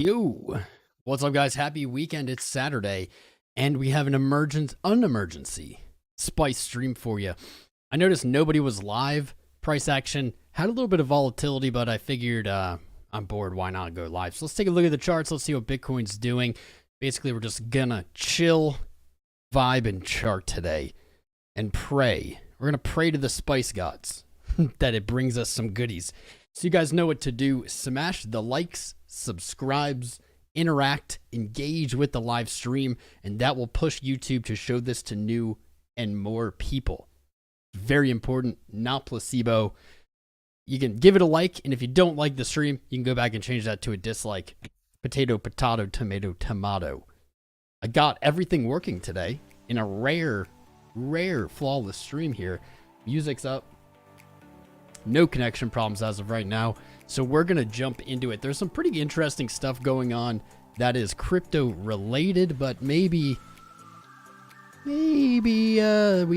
Yo, what's up, guys? Happy weekend. It's Saturday, and we have an unemergency spice stream for you. I noticed nobody was live. Price action had a little bit of volatility, but I figured I'm bored. Why not go live? So let's take a look at the charts. Let's see what Bitcoin's doing. Basically, we're just gonna chill, vibe, and chart today, and pray. We're gonna pray to the spice gods that it brings us some goodies. So you guys know what to do. Smash the likes, subscribes, interact, engage with the live stream, and that will push YouTube to show this to new and more people. Very important, not placebo. You can give it a like, and if you don't like the stream, you can go back and change that to a dislike. Potato, potato, tomato, tomato. I got everything working today in a rare, flawless stream here. Music's up. No connection problems as of right now. So we're going to jump into it. There's some pretty interesting stuff going on that is crypto related, but maybe we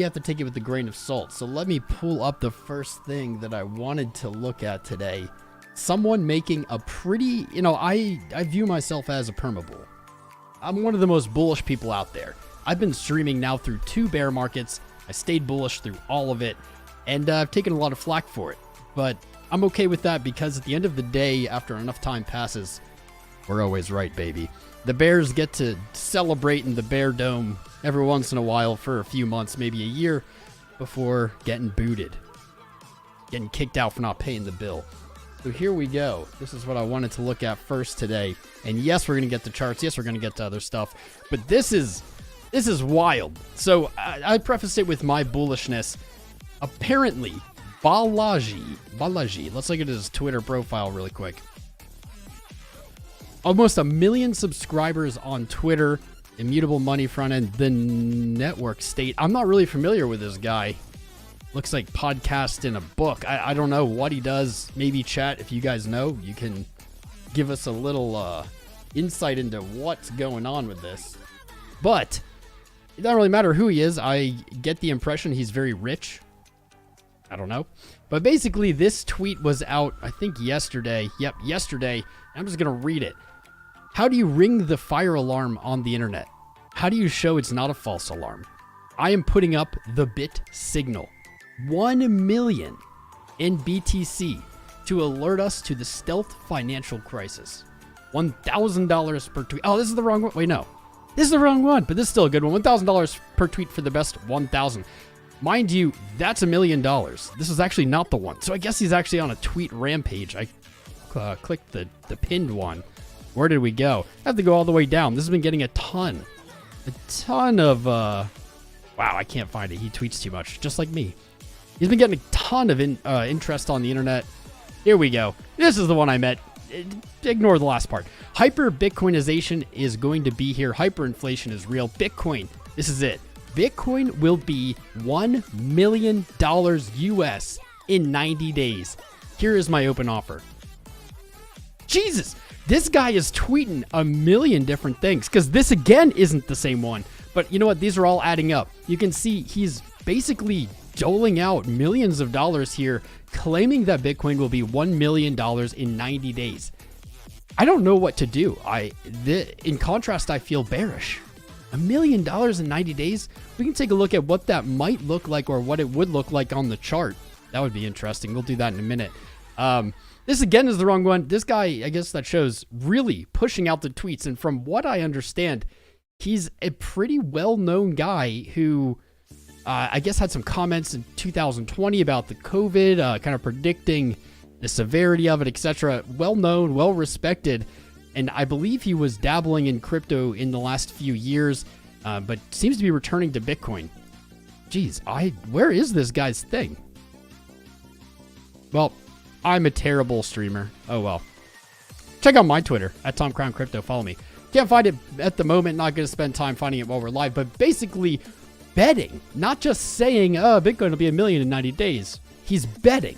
have to take it with a grain of salt. So let me pull up the first thing that I wanted to look at today. Someone making a pretty, I view myself as a permabull. I'm one of the most bullish people out there. I've been streaming now through 2 bear markets. I stayed bullish through all of it, and I've taken a lot of flack for it. But I'm okay with that because at the end of the day, after enough time passes, we're always right, baby. The Bears get to celebrate in the Bear Dome every once in a while for a few months, maybe a year, before getting booted. Getting kicked out for not paying the bill. So here we go. This is what I wanted to look at first today. And yes, we're going to get the charts. Yes, we're going to get to other stuff. But this is wild. So I prefaced it with my bullishness. Apparently, Balaji. Let's look at his Twitter profile really quick. Almost 1 million subscribers on Twitter. Immutable money front end. The network state. I'm not really familiar with this guy. Looks like podcast in a book. I don't know what he does. Maybe chat, if you guys know, you can give us a little insight into what's going on with this. But it doesn't really matter who he is. I get the impression he's very rich. I don't know. But basically, this tweet was out, I think, yesterday. Yep, yesterday. I'm just going to read it. How do you ring the fire alarm on the internet? How do you show it's not a false alarm? I am putting up the bit signal. 1 million in BTC to alert us to the stealth financial crisis. $1,000 per tweet. Oh, this is the wrong one. Wait, no. This is the wrong one, but this is still a good one. $1,000 per tweet for the best 1,000. Mind you, that's $1 million. This is actually not the one. So I guess he's actually on a tweet rampage. I clicked the pinned one. Where did we go? I have to go all the way down. This has been getting a ton of, wow, I can't find it. He tweets too much, just like me. He's been getting a ton of interest on the internet. Here we go. This is the one I met. Ignore the last part. Hyper-Bitcoinization is going to be here. Hyperinflation is real. Bitcoin, this is it. Bitcoin will be $1 million US in 90 days. Here is my open offer. Jesus, this guy is tweeting a million different things because this again isn't the same one. But you know what? These are all adding up. You can see he's basically doling out millions of dollars here, claiming that Bitcoin will be $1 million in 90 days. I don't know what to do. In contrast, I feel bearish. $1 million in 90 days? We can take a look at what that might look like or what it would look like on the chart. That would be interesting. We'll do that in a minute. This again is the wrong one. This guy, I guess that shows really pushing out the tweets. And from what I understand, he's a pretty well-known guy who I guess had some comments in 2020 about the COVID, kind of predicting the severity of it, etc. Well-known, well-respected. And I believe he was dabbling in crypto in the last few years, but seems to be returning to Bitcoin. Jeez, where is this guy's thing? Well, I'm a terrible streamer. Oh, well. Check out my Twitter, at tomcrown. Follow me. Can't find it at the moment. Not going to spend time finding it while we're live, but basically betting. Not just saying, Bitcoin will be $1 million in 90 days. He's betting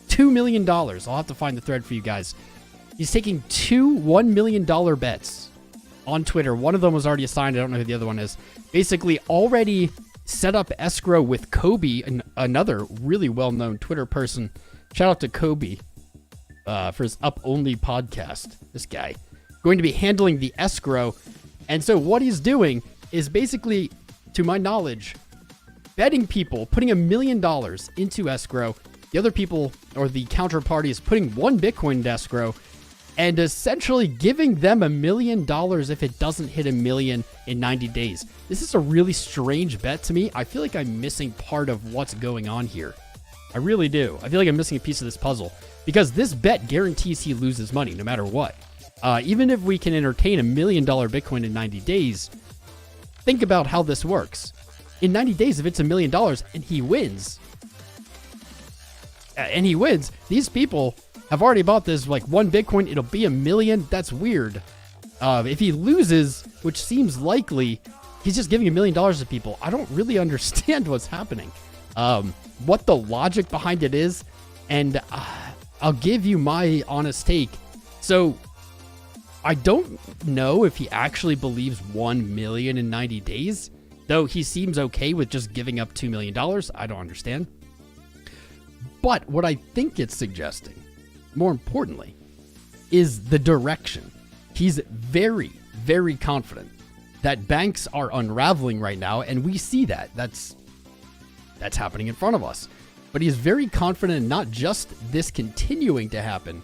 $2 million. I'll have to find the thread for you guys. He's taking 2 $1 million bets on Twitter. One of them was already assigned. I don't know who the other one is. Basically already set up escrow with Kobe, another really well-known Twitter person. Shout out to Kobe for his Up Only podcast. This guy. going to be handling the escrow. And so what he's doing is basically, to my knowledge, betting people, putting $1 million into escrow. The other people, or the counterparty, is putting 1 Bitcoin into escrow and essentially giving them $1 million if it doesn't hit $1 million in 90 days. This is a really strange bet to me. I feel like I'm missing part of what's going on here. I really do. I feel like I'm missing a piece of this puzzle because this bet guarantees he loses money no matter what. Even if we can entertain $1 million Bitcoin in 90 days, think about how this works. In 90 days, if it's $1 million and he wins, these people have already bought this like 1 Bitcoin. It'll be $1 million. That's weird. If he loses, which seems likely, he's just giving $1 million to people. I don't really understand what's happening. What the logic behind it is, and I'll give you my honest take. So I don't know if he actually believes 1 million in 90 days, though he seems okay with just giving up $2 million. I don't understand. But what I think it's suggesting, more importantly, is the direction. He's very, very confident that banks are unraveling right now, and we see that. That's happening in front of us. But he's very confident in not just this continuing to happen,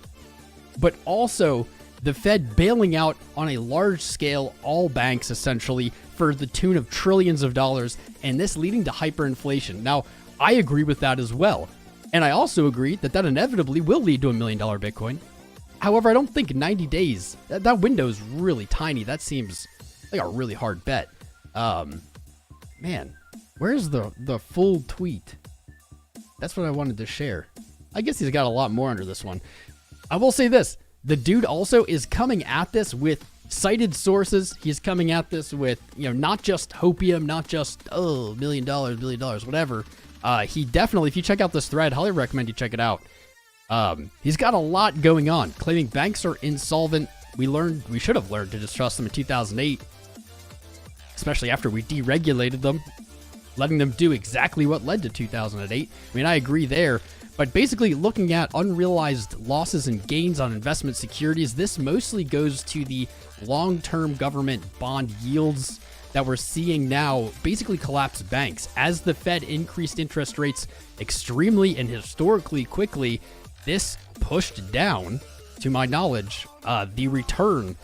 but also the Fed bailing out on a large scale all banks essentially for the tune of trillions of dollars, and this leading to hyperinflation. Now, I agree with that as well. And I also agree that inevitably will lead to $1 million Bitcoin. However, I don't think 90 days, that window is really tiny. That seems like a really hard bet. Man, where's the full tweet? That's what I wanted to share. I guess he's got a lot more under this one. I will say this. The dude also is coming at this with cited sources. He's coming at this with, not just hopium, not just, $1 million, $1 billion, whatever. He definitely, if you check out this thread, highly recommend you check it out. He's got a lot going on, claiming banks are insolvent. We should have learned to distrust them in 2008, especially after we deregulated them, letting them do exactly what led to 2008. I mean, I agree there, but basically looking at unrealized losses and gains on investment securities, this mostly goes to the long-term government bond yields that we're seeing now basically collapse banks. As the Fed increased interest rates extremely and historically quickly, this pushed down, to my knowledge, the return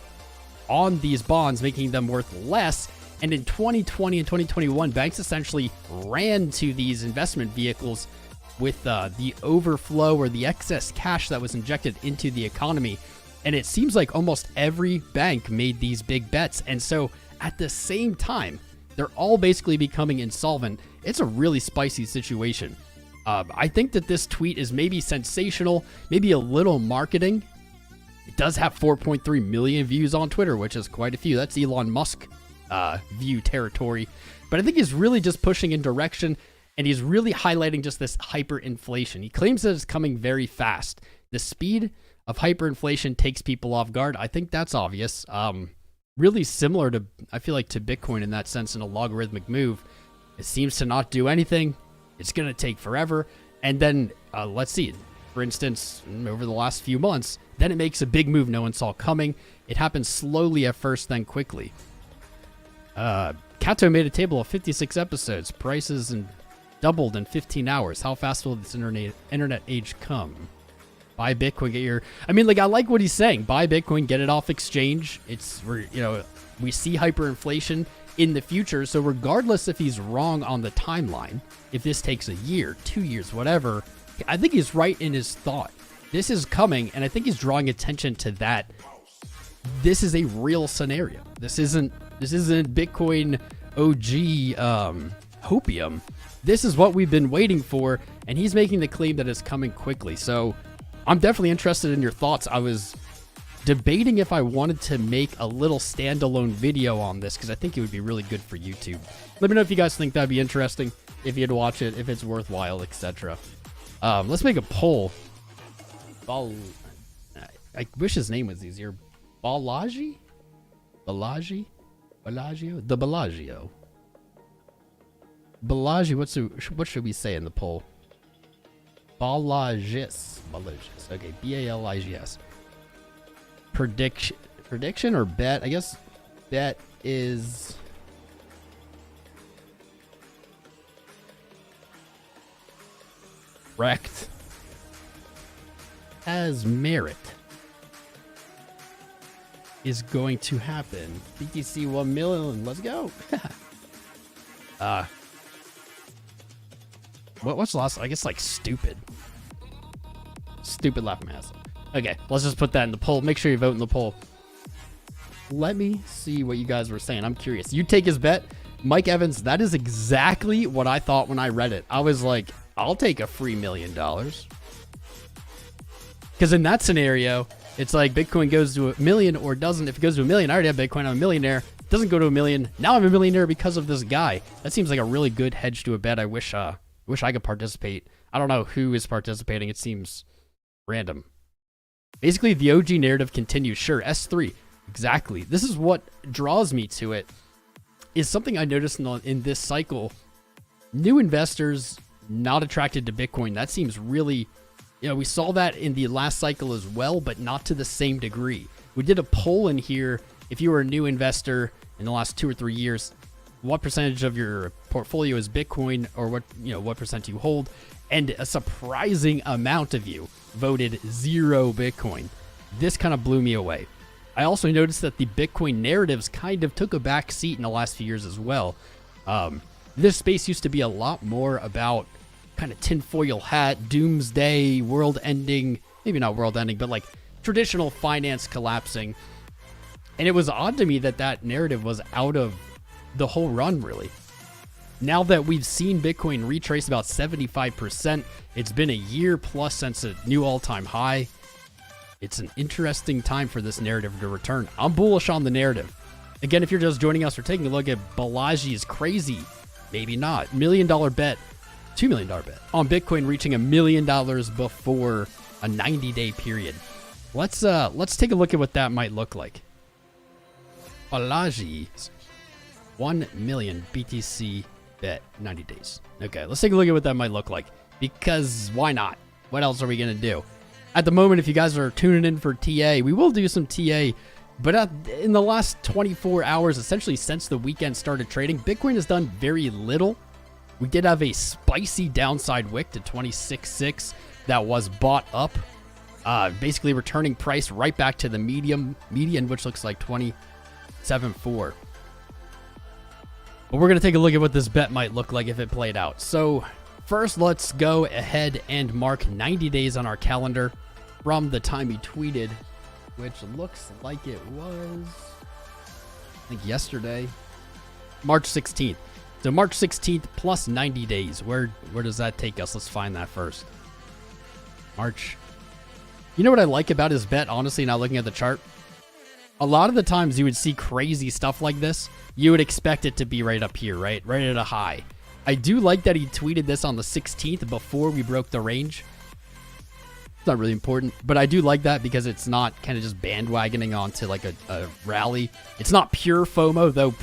on these bonds, making them worth less. And in 2020 and 2021, banks essentially ran to these investment vehicles with the overflow or the excess cash that was injected into the economy. And it seems like almost every bank made these big bets. And so at the same time, they're all basically becoming insolvent. It's a really spicy situation. I think that this tweet is maybe sensational, maybe a little marketing. It does have 4.3 million views on Twitter, which is quite a few. That's Elon Musk view territory. But I think he's really just pushing in direction, and he's really highlighting just this hyperinflation. He claims that it's coming very fast. The speed of hyperinflation takes people off guard. I think that's obvious. Really similar to, I feel like, to Bitcoin in that sense, in a logarithmic move. It seems to not do anything. It's going to take forever. And then, let's see, for instance, over the last few months, then it makes a big move no one saw coming. It happens slowly at first, then quickly. Kato made a table of 56 episodes. Prices doubled in 15 hours. How fast will this internet age come? Buy Bitcoin, get your... I mean, I like what he's saying. Buy Bitcoin, get it off exchange. We see hyperinflation in the future. So regardless if he's wrong on the timeline, if this takes a year, 2 years, whatever, I think he's right in his thought. This is coming, and I think he's drawing attention to that. This is a real scenario. This isn't Bitcoin OG hopium. This is what we've been waiting for, and he's making the claim that it's coming quickly. So I'm definitely interested in your thoughts. I was debating if I wanted to make a little standalone video on this because I think it would be really good for YouTube. Let me know if you guys think that'd be interesting, if you'd watch it, if it's worthwhile, etc. Let's make a poll. I wish his name was easier. Balaji? Balaji? Bellagio? The Bellagio. Balaji, what should we say in the poll? Balagis. Okay, Baligs. Prediction. Prediction or bet? I guess bet is... correct. Has merit. Is going to happen. BTC 1 million. Let's go. What's the last? I guess like stupid. Stupid laughing ass. Okay, let's just put that in the poll. Make sure you vote in the poll. Let me see what you guys were saying. I'm curious. You take his bet. Mike Evans, that is exactly what I thought when I read it. I was like, I'll take a free $1 million. Because in that scenario, it's like Bitcoin goes to 1 million or doesn't. If it goes to 1 million, I already have Bitcoin. I'm a millionaire. It doesn't go to 1 million. Now I'm a millionaire because of this guy. That seems like a really good hedge to a bet. I wish I could participate. I don't know who is participating. It seems random. Basically, the OG narrative continues. Sure, S3. Exactly. This is what draws me to it. Is something I noticed in this cycle. New investors not attracted to Bitcoin. That seems really... we saw that in the last cycle as well, but not to the same degree. We did a poll in here. If you were a new investor in the last 2 or 3 years, what percentage of your portfolio is Bitcoin, or what percent you hold? And a surprising amount of you voted 0 Bitcoin. This kind of blew me away. I also noticed that the Bitcoin narratives kind of took a back seat in the last few years as well. This space used to be a lot more about kind of tinfoil hat, doomsday, world ending, maybe not world ending, but like traditional finance collapsing. And it was odd to me that that narrative was out of the whole run, really. Now that we've seen Bitcoin retrace about 75%, it's been a year plus since a new all-time high. It's an interesting time for this narrative to return. I'm bullish on the narrative. Again, if you're just joining us, we're taking a look at Balaji's crazy, maybe not, $1 million bet, $2 million bet on Bitcoin reaching $1 million before a 90-day period. Let's take a look at what that might look like. Balaji's 1 million BTC bet 90 days. Okay, let's take a look at what that might look like, because why not? What else are we going to do? At the moment, if you guys are tuning in for TA, we will do some TA, but in the last 24 hours, essentially since the weekend started trading, Bitcoin has done very little. We did have a spicy downside wick to 26.6 that was bought up, basically returning price right back to the median, which looks like 27.4. But we're going to take a look at what this bet might look like if it played out. So first, let's go ahead and mark 90 days on our calendar from the time he tweeted, which looks like it was, I think, yesterday, March 16th. So March 16th plus 90 days. Where does that take us? Let's find that first. March. You know what I like about his bet, honestly, now looking at the chart? A lot of the times you would see crazy stuff like this, you would expect it to be right up here, right? Right at a high. I do like that he tweeted this on the 16th before we broke the range. It's not really important, but I do like that because it's not kind of just bandwagoning onto like a rally. It's not pure FOMO, though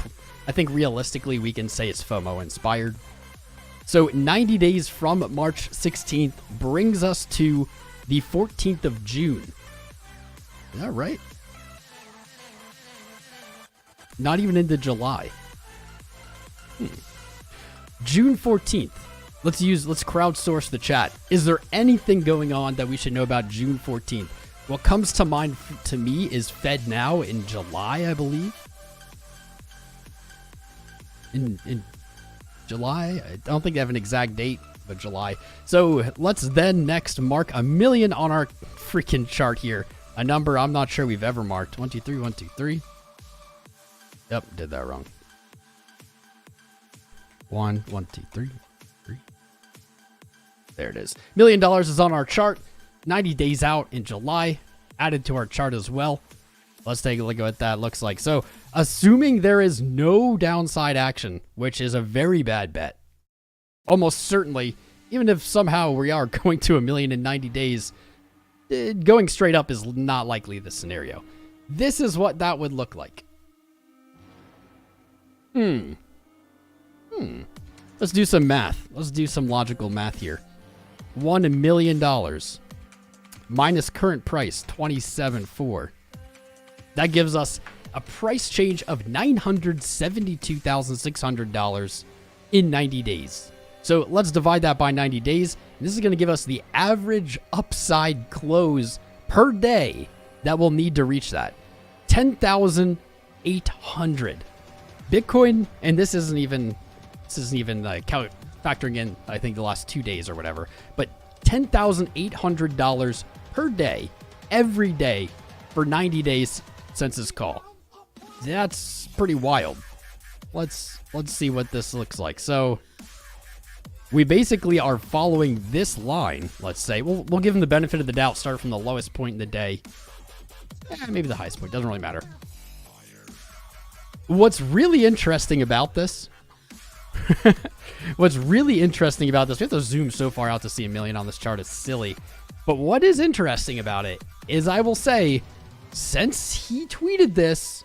I think realistically we can say it's FOMO inspired. So 90 days from March 16th brings us to the 14th of June. Is that right? Not even into July. June 14th. Let's crowdsource the chat. Is there anything going on that we should know about June 14th? What comes to mind to me is Fed Now in July, I believe. In July? I don't think they have an exact date, but July. So let's then next mark 1 million on our freaking chart here. A number I'm not sure we've ever marked. 1, 2, 3, 1, 2, 3. Yep, did that wrong. 1, 2, 3. There it is. $1 million is on our chart. 90 days out in July. Added to our chart as well. Let's take a look at what that looks like. So, assuming there is no downside action, which is a very bad bet. Almost certainly, even if somehow we are going to 1 million in 90 days, going straight up is not likely the scenario. This is what that would look like. Let's do some math. Let's do some logical math here. $1 million minus current price, 27.4. That gives us a price change of $972,600 in 90 days. So let's divide that by 90 days. And this is going to give us the average upside close per day that we'll need to reach that. 10,800 Bitcoin. And this isn't even factoring in, I think, the last 2 days or whatever, but $10,800 per day, every day for 90 days since this call. That's pretty wild. Let's see what this looks like. So we basically are following this line. Let's say we'll give them the benefit of the doubt. Start from the lowest point in the day. Maybe the highest point. Doesn't really matter. What's really interesting about this? What's really interesting about this? We have to zoom so far out to see a million on this chart. It's silly. But what is interesting about it is, I will say, since he tweeted this,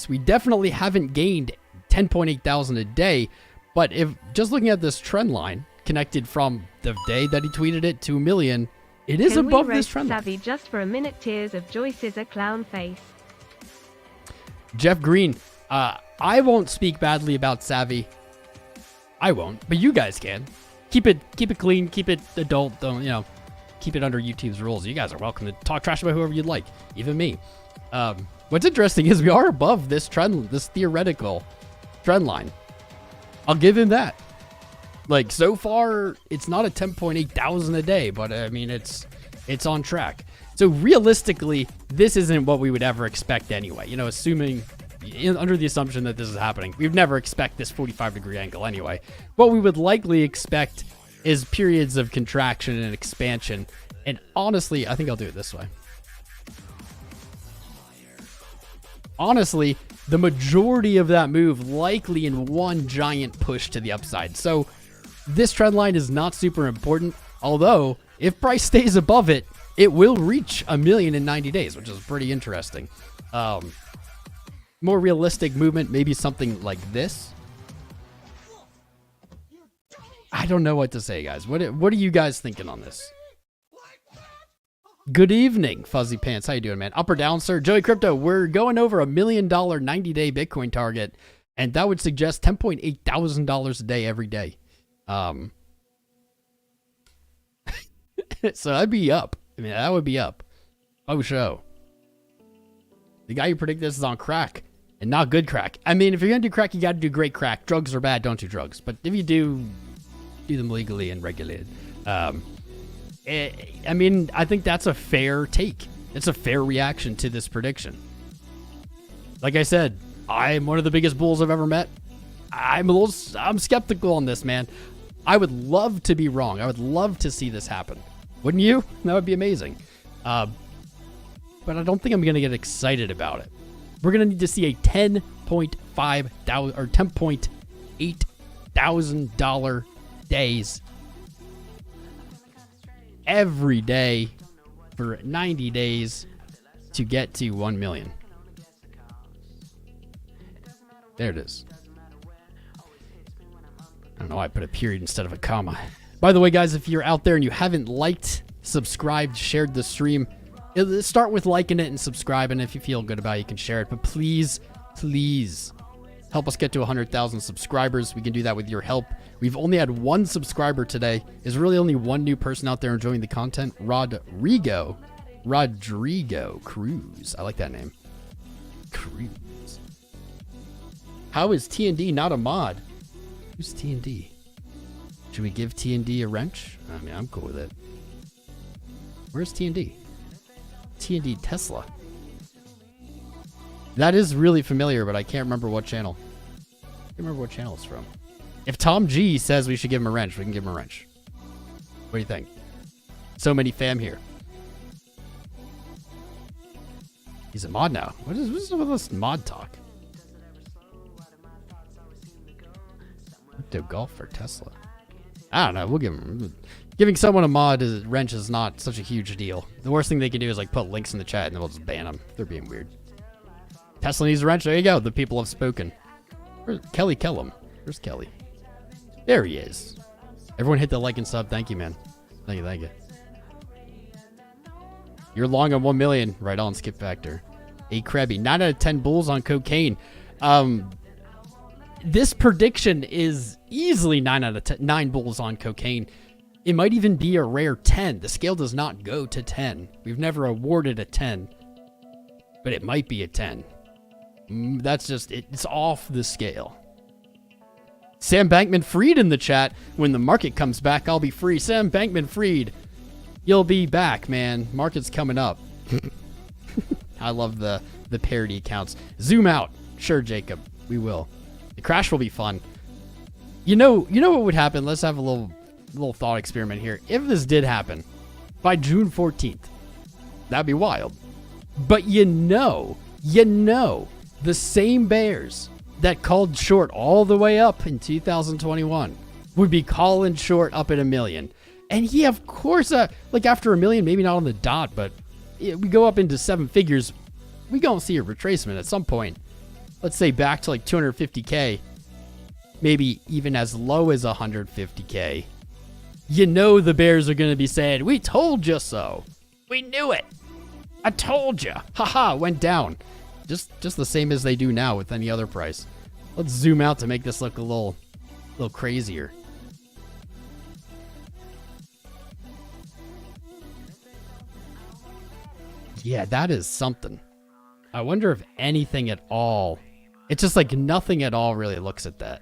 we definitely haven't gained 10.8 thousand a day. But if just looking at this trend line connected from the day that he tweeted it to a million, it is above this trend line. Savvy just for a minute. Tears of Joyce is a clown face. Jeff Green, I won't speak badly about Savvy. I won't, but you guys can. Keep it clean, keep it adult. Don't, keep it under YouTube's rules. You guys are welcome to talk trash about whoever you'd like, even me. What's interesting is we are above this trend, this theoretical trend line. I'll give him that. Like, so far, it's not a 10.8 thousand a day, but I mean, it's on track. So realistically, this isn't what we would ever expect anyway. Assuming under the assumption that this is happening, we'd never expect this 45-degree angle anyway. What we would likely expect is periods of contraction and expansion. And honestly, I think I'll do it this way. Honestly, the majority of that move likely in one giant push to the upside. So this trend line is not super important, although if price stays above it, it will reach a million in 90 days, which is pretty interesting. More realistic movement, maybe something like this. I don't know what to say, guys. What are you guys thinking on this? Good evening, Fuzzy Pants. How you doing, man? Up or down, sir? Joey Crypto, we're going over $1 million 90-day Bitcoin target, and that would suggest $10.8 thousand a day every day. So that'd be up. I mean, that would be up. Oh, show. The guy who predicted this is on crack, and not good crack. I mean, if you're going to do crack, you got to do great crack. Drugs are bad. Don't do drugs. But if you do them legally and regulated. I mean, I think that's a fair take. It's a fair reaction to this prediction. Like I said, I'm one of the biggest bulls I've ever met. I'm skeptical on this, man. I would love to be wrong. I would love to see this happen. Wouldn't you? That would be amazing. But I don't think I'm going to get excited about it. We're going to need to see a $10.5 thousand or $10.8 thousand days every day for 90 days to get to 1 million. There it is. I don't know why I put a period instead of a comma. By the way, guys, if you're out there and you haven't liked, subscribed, shared the stream, start with liking it and subscribing. If you feel good about it, you can share it. But please, please help us get to 100,000 subscribers. We can do that with your help. We've only had one subscriber today. There's really only one new person out there enjoying the content. Rodrigo Cruz. I like that name. Cruz. How is TND not a mod? Who's TND? Should we give TND a wrench? I mean, I'm cool with it. Where's TND? TND Tesla. That is really familiar, but I can't remember what channel. I can't remember what channel it's from. If Tom G says we should give him a wrench, we can give him a wrench. What do you think? So many fam here. He's a mod now. What is some of this mod talk? Crypto golf or Tesla? I don't know. We'll give him. Giving someone a mod wrench is not such a huge deal. The worst thing they can do is like put links in the chat and then we'll just ban them. They're being weird. Tesla needs a wrench. There you go. The people have spoken. Where's Kelly Kellum? Where's Kelly? There he is. Everyone hit the like and sub. Thank you, man. Thank you. You're long on 1 million. Right on, skip factor. A Krebby. 9 out of 10 bulls on cocaine. This prediction is easily 9 out of 10. 9 bulls on cocaine. It might even be a rare 10. The scale does not go to 10. We've never awarded a 10. But it might be a 10. That's just, it's off the scale. Sam Bankman-Fried in the chat. When the market comes back, I'll be free. Sam Bankman-Fried, you'll be back, man. Market's coming up. I love the parody accounts. Zoom out. Sure, Jacob. We will. The crash will be fun. You know what would happen? Let's have a little thought experiment here. If this did happen by June 14th, that'd be wild. But you know, the same bears that called short all the way up in 2021 would be calling short up at 1 million. And yeah, of course, like after 1 million, maybe not on the dot, but we go up into 7 figures, we gonna see a retracement at some point. Let's say back to like 250K, maybe even as low as 150K. You know the bears are going to be saying, we told you so. We knew it. I told you. Haha, went down. Just the same as they do now with any other price. Let's zoom out to make this look a little crazier. Yeah, that is something. I wonder if anything at all. It's just like nothing at all really looks at that.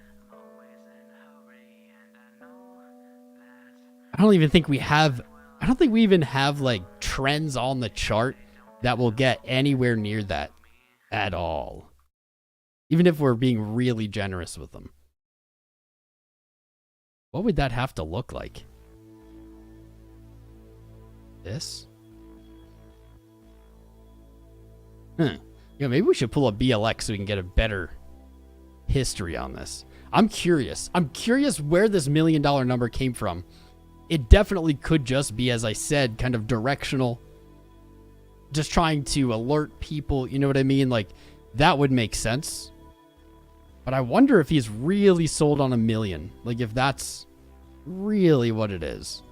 I don't think we even have like trends on the chart that will get anywhere near that at all. Even if we're being really generous with them. What would that have to look like? This? Maybe we should pull up BLX so we can get a better history on this. I'm curious. Where this $1 million number came from. It definitely could just be, as I said, kind of directional. Just trying to alert people. You know what I mean? Like, that would make sense. But I wonder if he's really sold on 1 million. Like, if that's really what it is.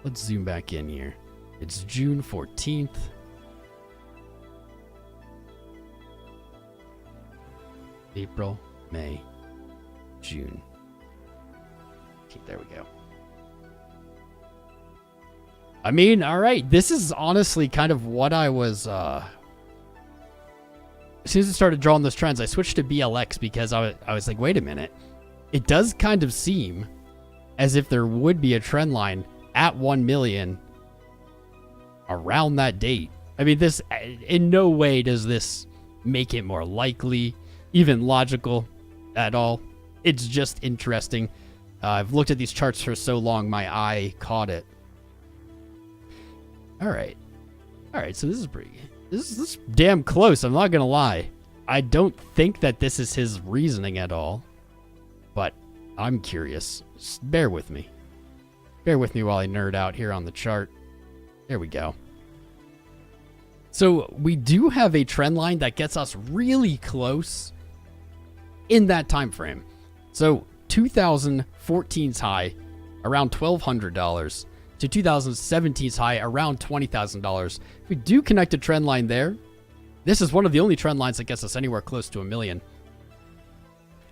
Let's zoom back in here. It's June 14th. April, May, June. Okay, there we go. I mean, all right. This is honestly kind of what I was... As soon as I started drawing those trends, I switched to BLX because I was like, wait a minute. It does kind of seem as if there would be a trend line at 1 million around that date. I mean, this, in no way does this make it more likely, even logical at all. It's just interesting. I've looked at these charts for so long, my eye caught it. All right, so this is pretty good. This is damn close, I'm not gonna lie. I don't think that this is his reasoning at all, but I'm curious. Just bear with me. Bear with me while I nerd out here on the chart. There we go. So we do have a trend line that gets us really close in that time frame. So 2014's high, around $1,200, to 2017's high, around $20,000. If we do connect a trend line there, this is one of the only trend lines that gets us anywhere close to 1 million.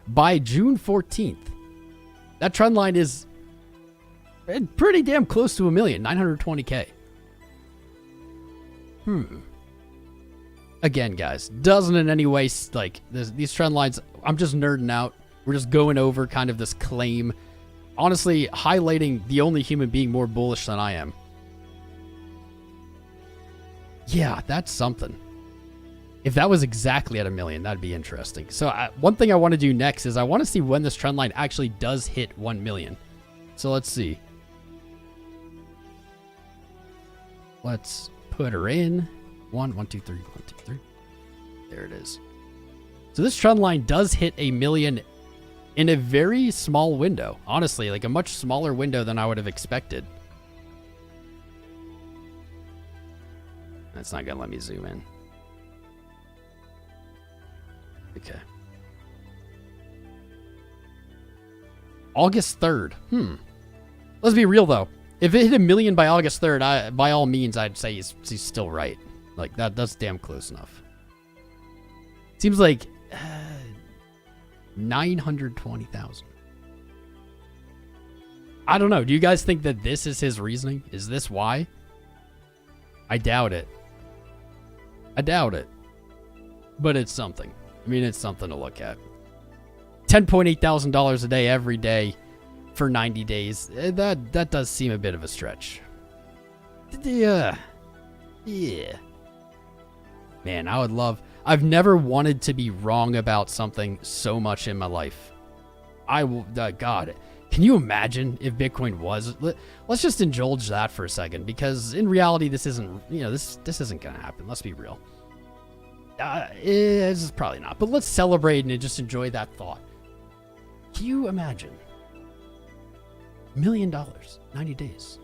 By June 14th, that trend line is pretty damn close to 1 million, 920K. Again, guys, doesn't in any way, like, these trend lines, I'm just nerding out. We're just going over kind of this claim. Honestly, highlighting the only human being more bullish than I am. Yeah, that's something. If that was exactly at 1 million, that'd be interesting. So one thing I want to do next is I want to see when this trend line actually does hit 1 million. So let's see. Let's put her in. 1, 2, 3, 1, 2, 3. There it is. So this trend line does hit 1 million in a very small window. Honestly, like a much smaller window than I would have expected. That's not going to let me zoom in. Okay. August 3rd. Let's be real, though. If it hit 1 million by August 3rd, by all means, I'd say he's still right. Like, that's damn close enough. Seems like 920,000. I don't know. Do you guys think that this is his reasoning? Is this why? I doubt it. I doubt it. But it's something. I mean, it's something to look at. $10,800 a day every day for 90 days. That does seem a bit of a stretch. Yeah. Man, I would love... I've never wanted to be wrong about something so much in my life. God, can you imagine if Bitcoin was... Let's just indulge that for a second, because in reality, this isn't... this isn't going to happen. Let's be real. It's probably not. But let's celebrate and just enjoy that thought. Can you imagine? $1 million, 90 days.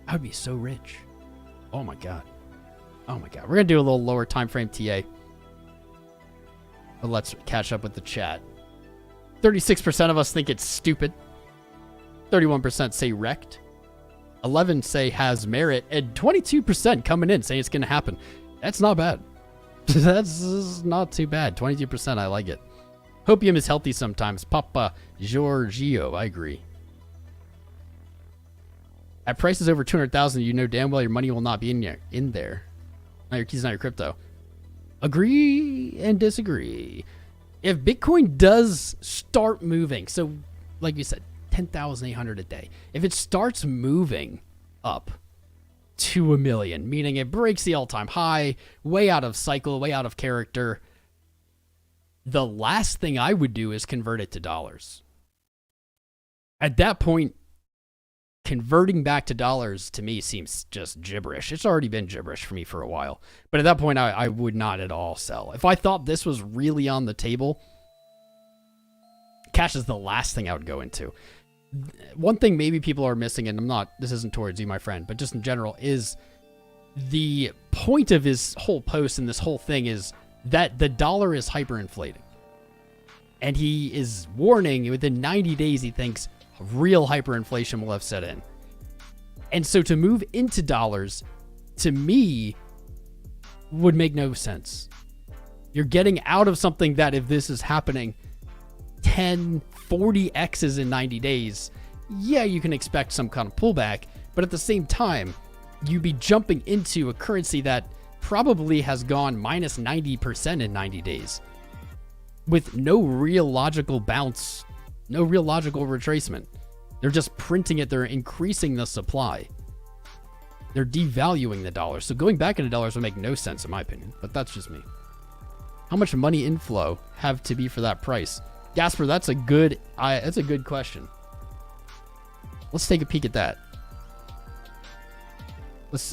I would be so rich. Oh my God. Oh my God. We're going to do a little lower time frame TA. But let's catch up with the chat. 36% of us think it's stupid. 31% say wrecked. 11 say has merit. And 22% coming in saying it's going to happen. That's not bad. That's not too bad. 22%, I like it. Hopium is healthy sometimes. Papa Giorgio, I agree. At prices over 200,000, you know damn well your money will not be in there. Not your keys, not your crypto. Agree and disagree. If Bitcoin does start moving, so like you said, 10,800 a day. If it starts moving up to 1 million, meaning it breaks the all-time high, way out of cycle, way out of character, the last thing I would do is convert it to dollars. At that point, converting back to dollars to me seems just gibberish. It's already been gibberish for me for a while. But at that point, I would not at all sell. If I thought this was really on the table, cash is the last thing I would go into. One thing maybe people are missing, and this isn't towards you, my friend, but just in general, is the point of his whole post and this whole thing is that the dollar is hyperinflating. And he is warning within 90 days, he thinks real hyperinflation will have set in. And so to move into dollars, to me, would make no sense. You're getting out of something that if this is happening 10, 40 X's in 90 days, yeah, you can expect some kind of pullback. But at the same time, you'd be jumping into a currency that probably has gone minus 90% in 90 days with no real logical bounce, no real logical retracement. They're just printing it. They're increasing the supply. They're devaluing the dollar. So going back into dollars would make no sense in my opinion, but that's just me. How much money inflow have to be for that price? Gasper, that's a good question. Let's take a peek at that.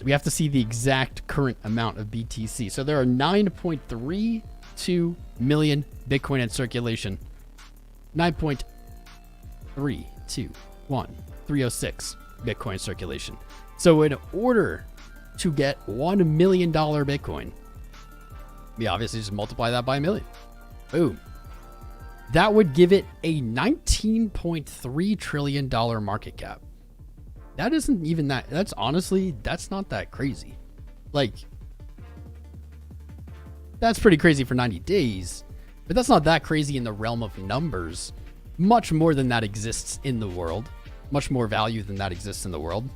We have to see the exact current amount of BTC. So there are 9.32 million Bitcoin in circulation. 9.321306 Bitcoin circulation. So in order to get $1 million Bitcoin, we obviously just multiply that by a million. Boom. That would give it a $19.3 trillion market cap. That isn't even that. That's honestly, that's not that crazy. Like, that's pretty crazy for 90 days, but that's not that crazy in the realm of numbers. Much more than that exists in the world. Much more value than that exists in the world.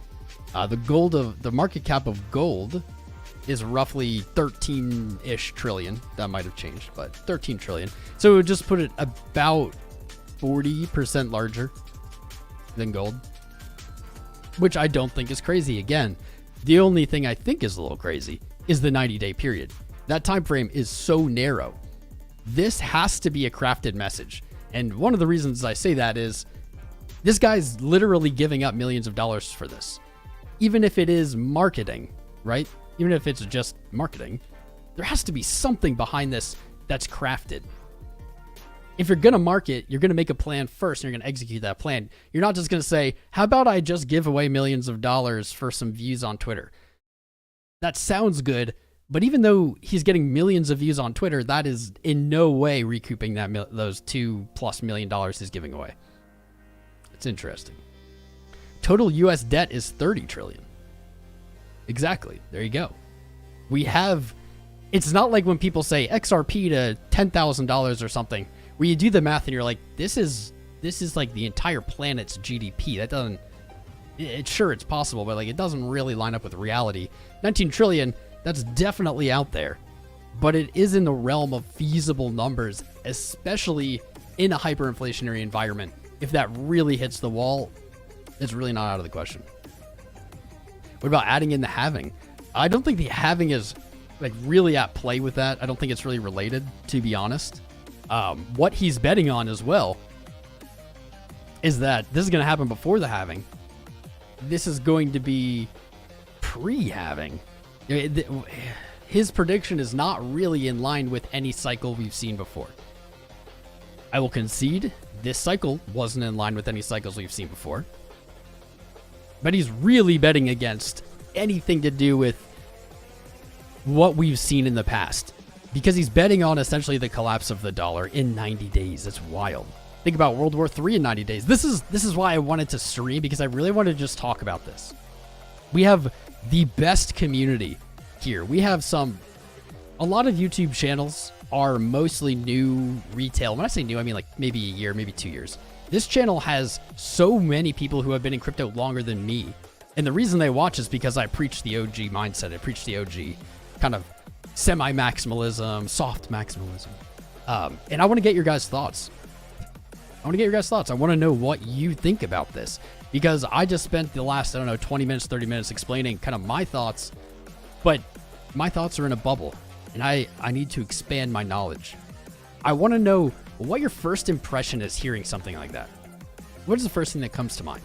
The market cap of gold is roughly 13-ish trillion. That might have changed, but 13 trillion. So it would just put it about 40% larger than gold, which I don't think is crazy. Again, the only thing I think is a little crazy is the 90-day period. That time frame is so narrow. This has to be a crafted message. And one of the reasons I say that is this guy's literally giving up millions of dollars for this. Even if it is marketing, right? Even if it's just marketing, there has to be something behind this that's crafted. If you're going to market, you're going to make a plan first and you're going to execute that plan. You're not just going to say, how about I just give away millions of dollars for some views on Twitter? That sounds good, but even though he's getting millions of views on Twitter, that is in no way recouping those $2+ million he's giving away. It's interesting. Total US debt is 30 trillion. Exactly. There you go. We have, it's not like when people say XRP to $10,000 or something, where you do the math and you're like, this is like the entire planet's GDP. That doesn't, sure, it's possible, but like it doesn't really line up with reality. 19 trillion, that's definitely out there, but it is in the realm of feasible numbers, especially in a hyperinflationary environment. If that really hits the wall, it's really not out of the question. What about adding in the halving? I don't think the halving is like really at play with that. I don't think it's really related, to be honest. What he's betting on as well is that this is going to happen before the halving. This is going to be pre-halving. His prediction is not really in line with any cycle we've seen before. I will concede this cycle wasn't in line with any cycles we've seen before. But he's really betting against anything to do with what we've seen in the past. Because he's betting on essentially the collapse of the dollar in 90 days. That's wild. Think about World War III in 90 days. This is why I wanted to stream, because I really wanted to just talk about this. We have the best community here. We have a lot of YouTube channels are mostly new retail. When I say new, I mean like maybe a year, maybe 2 years. This channel has so many people who have been in crypto longer than me. And the reason they watch is because I preach the OG mindset. I preach the OG kind of semi-maximalism, soft maximalism. And I want to get your guys' thoughts. I want to know what you think about this, because I just spent the last, 20 minutes, 30 minutes explaining kind of my thoughts, but my thoughts are in a bubble and I need to expand my knowledge. I want to know what your first impression is hearing something like that. What is the first thing that comes to mind?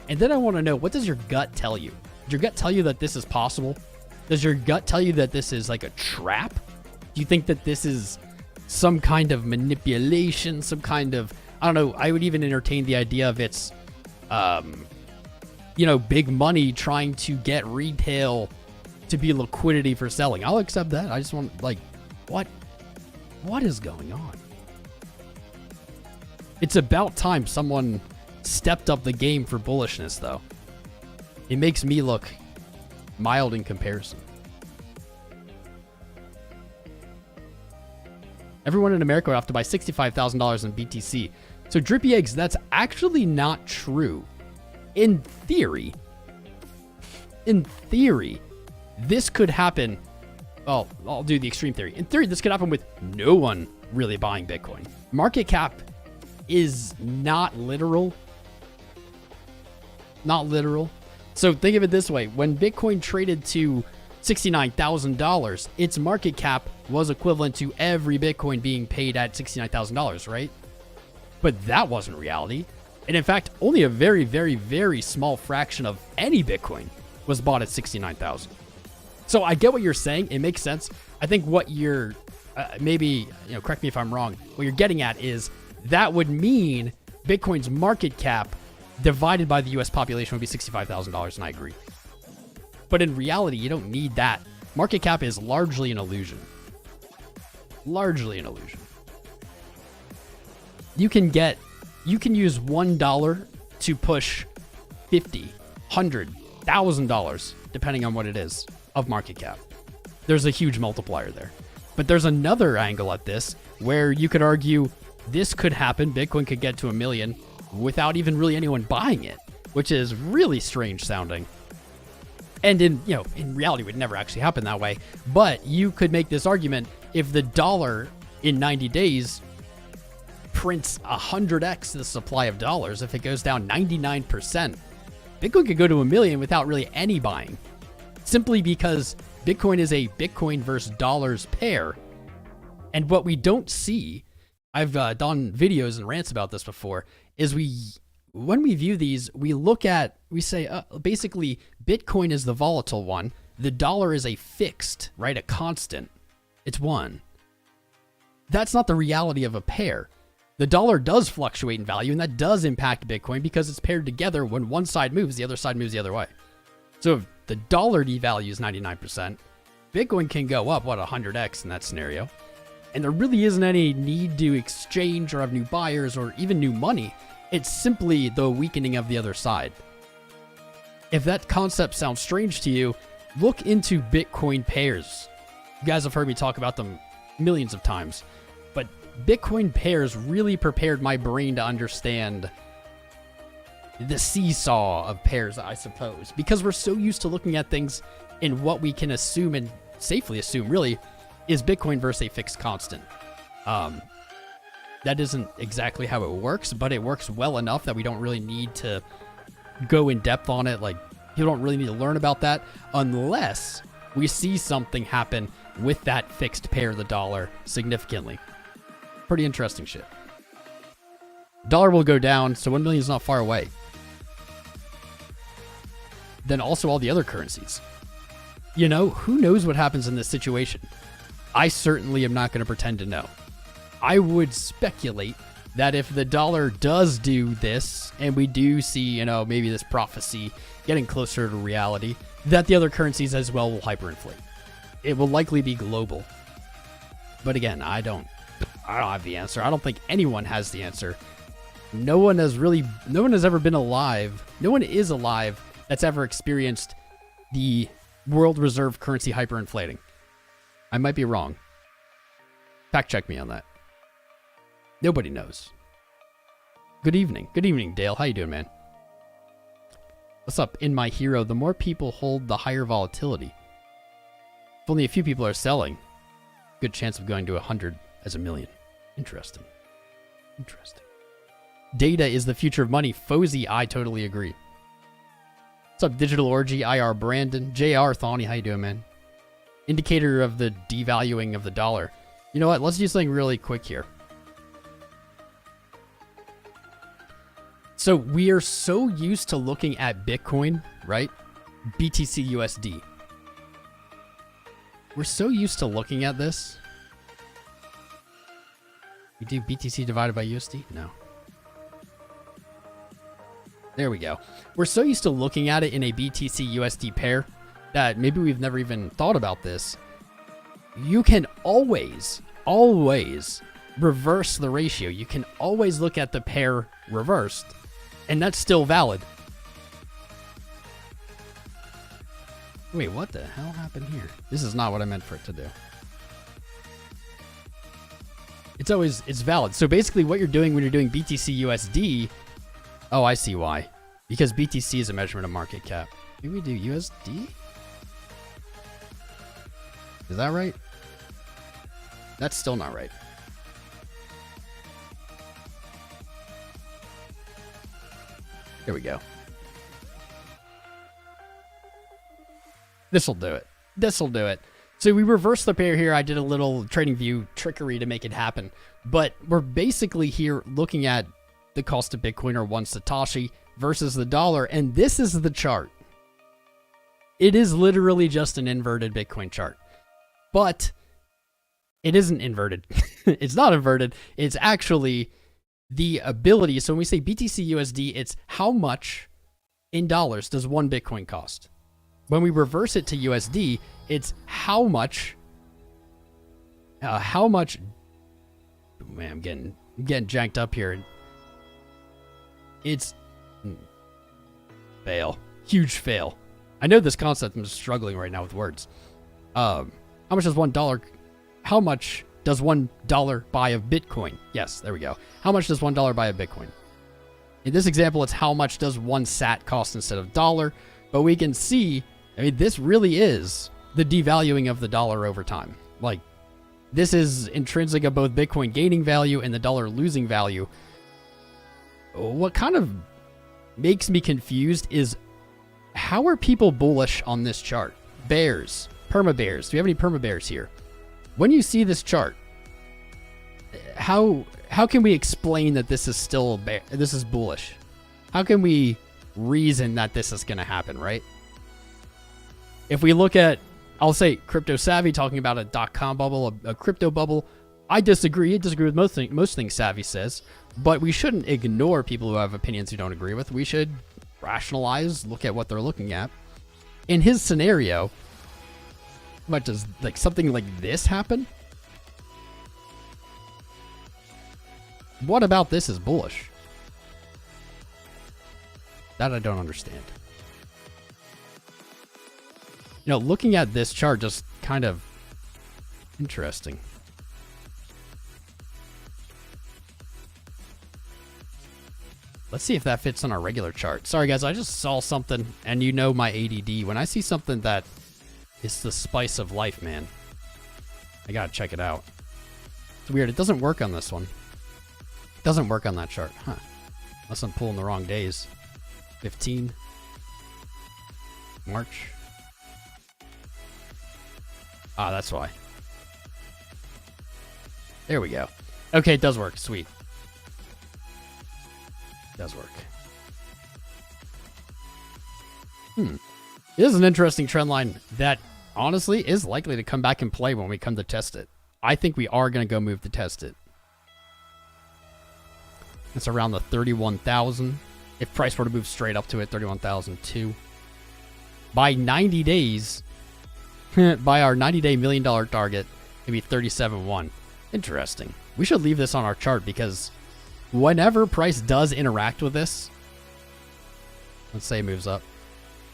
And then I want to know, what does your gut tell you? Does your gut tell you that this is possible? Does your gut tell you that this is like a trap? Do you think that this is some kind of manipulation, some kind of, I don't know, I would even entertain the idea of it's, big money trying to get retail to be liquidity for selling. I'll accept that. I just want, what is going on? It's about time someone stepped up the game for bullishness, though. It makes me look mild in comparison. Everyone in America would have to buy $65,000 in BTC. So drippy eggs, that's actually not true. In theory, this could happen. Well, I'll do the extreme theory. In theory, this could happen with no one really buying Bitcoin. Market cap is not literal. Not literal. So think of it this way. When Bitcoin traded to $69,000, its market cap was equivalent to every Bitcoin being paid at $69,000, right? But that wasn't reality. And in fact, only a very, very, very small fraction of any Bitcoin was bought at $69,000. So I get what you're saying. It makes sense. I think what you're, maybe, correct me if I'm wrong, what you're getting at is that would mean Bitcoin's market cap divided by the US population would be $65,000, and I agree. But in reality, you don't need that. Market cap is largely an illusion. Largely an illusion. You can use $1 to push $50, $100, $1,000, depending on what it is, of market cap. There's a huge multiplier there. But there's another angle at this where you could argue this could happen. Bitcoin could get to 1 million without even really anyone buying it, which is really strange sounding. And in reality, it would never actually happen that way. But you could make this argument if the dollar in 90 days prints 100x the supply of dollars, if it goes down 99%, Bitcoin could go to 1 million without really any buying. Simply because Bitcoin is a Bitcoin versus dollars pair. And what we don't see, I've done videos and rants about this before, is when we view these, we say, basically, Bitcoin is the volatile one. The dollar is a fixed, right? A constant. It's one. That's not the reality of a pair. The dollar does fluctuate in value, and that does impact Bitcoin because it's paired together. When one side moves, the other side moves the other way. So if the dollar devalues 99%, Bitcoin can go up, 100x in that scenario. And there really isn't any need to exchange or have new buyers or even new money. It's simply the weakening of the other side. If that concept sounds strange to you, look into Bitcoin pairs. You guys have heard me talk about them millions of times, but Bitcoin pairs really prepared my brain to understand the seesaw of pairs, I suppose, because we're so used to looking at things in what we can assume and safely assume really is Bitcoin versus a fixed constant. That isn't exactly how it works, but it works well enough that we don't really need to go in depth on it. Like, you don't really need to learn about that unless we see something happen with that fixed pair of the dollar significantly. Pretty interesting shit. Dollar will go down, so 1 million is not far away. Then also all the other currencies. You know, who knows what happens in this situation? I certainly am not going to pretend to know. I would speculate that if the dollar does do this, and we do see, you know, maybe this prophecy getting closer to reality, that the other currencies as well will hyperinflate. It will likely be global. But again, I don't have the answer. I don't think anyone has the answer. No one has ever been alive. No one is alive that's ever experienced the world reserve currency hyperinflating. I might be wrong. Fact check me on that. Nobody knows. Good evening. Good evening, Dale. How you doing, man? What's up? In my hero, the more people hold, the higher volatility. If only a few people are selling, good chance of going to 100 as a million. Interesting. Interesting. Data is the future of money. Fozy, I totally agree. What's up, Digital Orgy, IR Brandon, JR Thawny, how you doing, man? Indicator of the devaluing of the dollar. You know what? Let's do something really quick here. So we are so used to looking at Bitcoin, right? BTC USD. We're so used to looking at this. We do BTC divided by USD? No. There we go. We're so used to looking at it in a BTC USD pair that maybe we've never even thought about this. You can always reverse the ratio. You can always look at the pair reversed, and that's still valid. Wait, what the hell happened here? This is not what I meant for it to do. It's valid. So basically what you're doing when you're doing BTC USD, oh, I see why. Because BTC is a measurement of market cap. Maybe we do USD? Is that right? That's still not right. There we go. This'll do it. This'll do it. So we reversed the pair here. I did a little trading view trickery to make it happen. But we're basically here looking at the cost of Bitcoin, or 1 Satoshi, versus the dollar. And this is the chart. It is literally just an inverted Bitcoin chart. But it isn't inverted. It's not inverted. It's actually the ability. So when we say BTC USD, it's how much in dollars does 1 Bitcoin cost. When we reverse it to USD, it's how much. Man, I'm getting jacked up here. It's fail. Huge fail. I know this concept. I'm just struggling right now with words. How much does $1? How much does $1 buy of Bitcoin? Yes, there we go. How much does $1 buy of Bitcoin? In this example, it's how much does 1 sat cost instead of dollar. But we can see, I mean, this really is the devaluing of the dollar over time. Like, this is intrinsic of both Bitcoin gaining value and the dollar losing value. What kind of makes me confused is, how are people bullish on this chart? Bears, perma-bears. Do we have any perma-bears here? When you see this chart, how can we explain that this is still this is bullish? How can we reason that this is going to happen, right? If we look at, I'll say, Crypto Savvy talking about a .com bubble, a crypto bubble, I disagree. I disagree with most things Savvy says, but we shouldn't ignore people who have opinions we don't agree with. We should rationalize, look at what they're looking at. In his scenario, what does like something like this happen? What about this is bullish? That I don't understand. You know, looking at this chart just kind of interesting. Let's see if that fits on our regular chart. Sorry, guys, I just saw something, and you know my ADD. When I see something that is the spice of life, man, I gotta check it out. It's weird. It doesn't work on this one. It doesn't work on that chart. Huh. Unless I'm pulling the wrong days. 15. March. Ah, that's why. There we go. Okay, it does work. Sweet. It does work. It is an interesting trend line that honestly is likely to come back and play when we come to test it. I think we are going to go move to test it. It's around the 31,000. If price were to move straight up to it, 31,002. By 90 days, by our 90-day $1 million target, maybe 37.1. Interesting. We should leave this on our chart because whenever price does interact with this, let's say it moves up,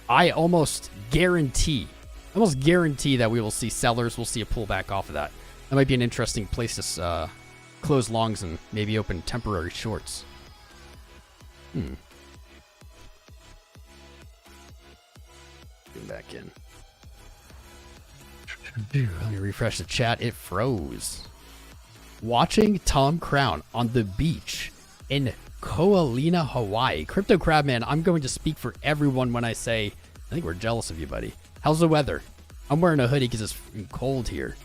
I almost guarantee that we will see sellers. We'll see a pullback off of that. That might be an interesting place to close longs and maybe open temporary shorts. Get back in. Let me refresh the chat. It froze. Watching Tom Crown on the beach in Koalina, Hawaii. Crypto Crabman, I'm going to speak for everyone when I say, I think we're jealous of you, buddy. How's the weather? I'm wearing a hoodie because it's cold here.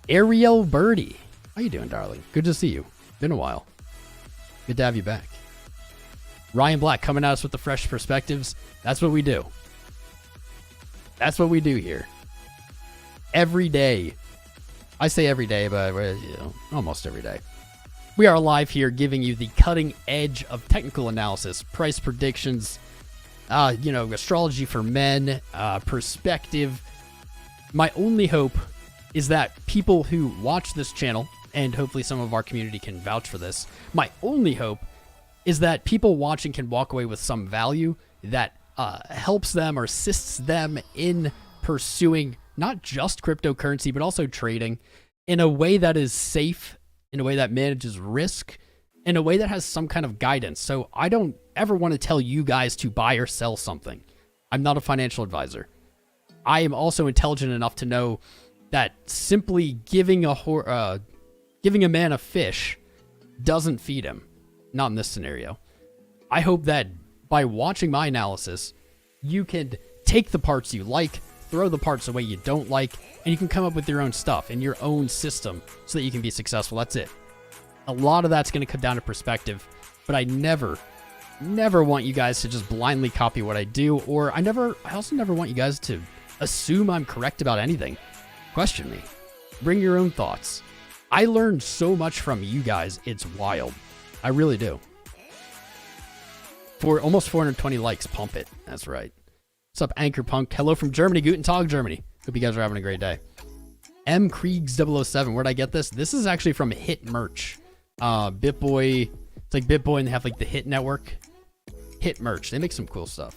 Ariel Birdie. How you doing, darling? Good to see you. Been a while. Good to have you back. Ryan Black coming at us with the fresh perspectives. That's what we do. That's what we do here. Every day. I say every day, but almost every day. We are live here giving you the cutting edge of technical analysis, price predictions, astrology for men, perspective. My only hope is that people who watch this channel, and hopefully some of our community can vouch for this, my only hope is that people watching can walk away with some value that helps them or assists them in pursuing not just cryptocurrency, but also trading in a way that is safe, in a way that manages risk, in a way that has some kind of guidance. So I don't ever want to tell you guys to buy or sell something. I'm not a financial advisor. I am also intelligent enough to know that simply giving a man a fish doesn't feed him. Not in this scenario. I hope that by watching my analysis, you can take the parts you like, throw the parts away you don't like, and you can come up with your own stuff and your own system so that you can be successful. That's it. A lot of that's going to come down to perspective, but I never want you guys to just blindly copy what I do, or I also never want you guys to assume I'm correct about anything. Question me. Bring your own thoughts. I learned so much from you guys. It's wild. I really do. For almost 420 likes, pump it. That's right. What's up, Anchor Punk? Hello from Germany. Guten Tag, Germany. Hope you guys are having a great day. M. Kriegs 007. Where'd I get this? This is actually from Hit Merch. BitBoy. It's like BitBoy and they have like the Hit Network. Hit Merch. They make some cool stuff.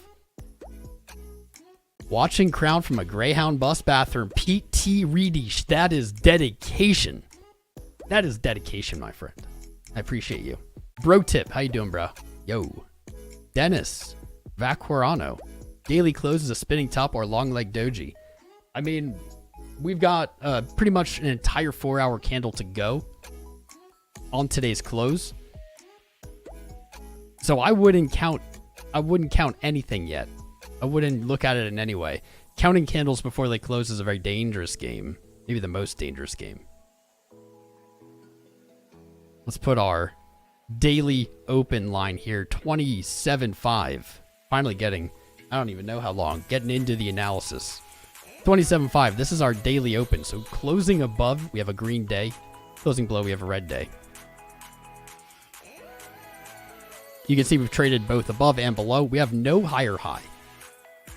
Watching Crown from a Greyhound bus bathroom. Pete T. Reedy. That is dedication. That is dedication, my friend. I appreciate you. Bro Tip. How you doing, bro? Yo. Dennis. Vaquerano. Daily close is a spinning top or long leg doji. I mean, we've got pretty much an entire 4-hour candle to go on today's close. So I wouldn't count anything yet. I wouldn't look at it in any way. Counting candles before they close is a very dangerous game. Maybe the most dangerous game. Let's put our daily open line here. 27.5. Finally getting, I don't even know how long, getting into the analysis. 27.5. This is our daily open. So closing above, we have a green day. Closing below, we have a red day. You can see we've traded both above and below. We have no higher high.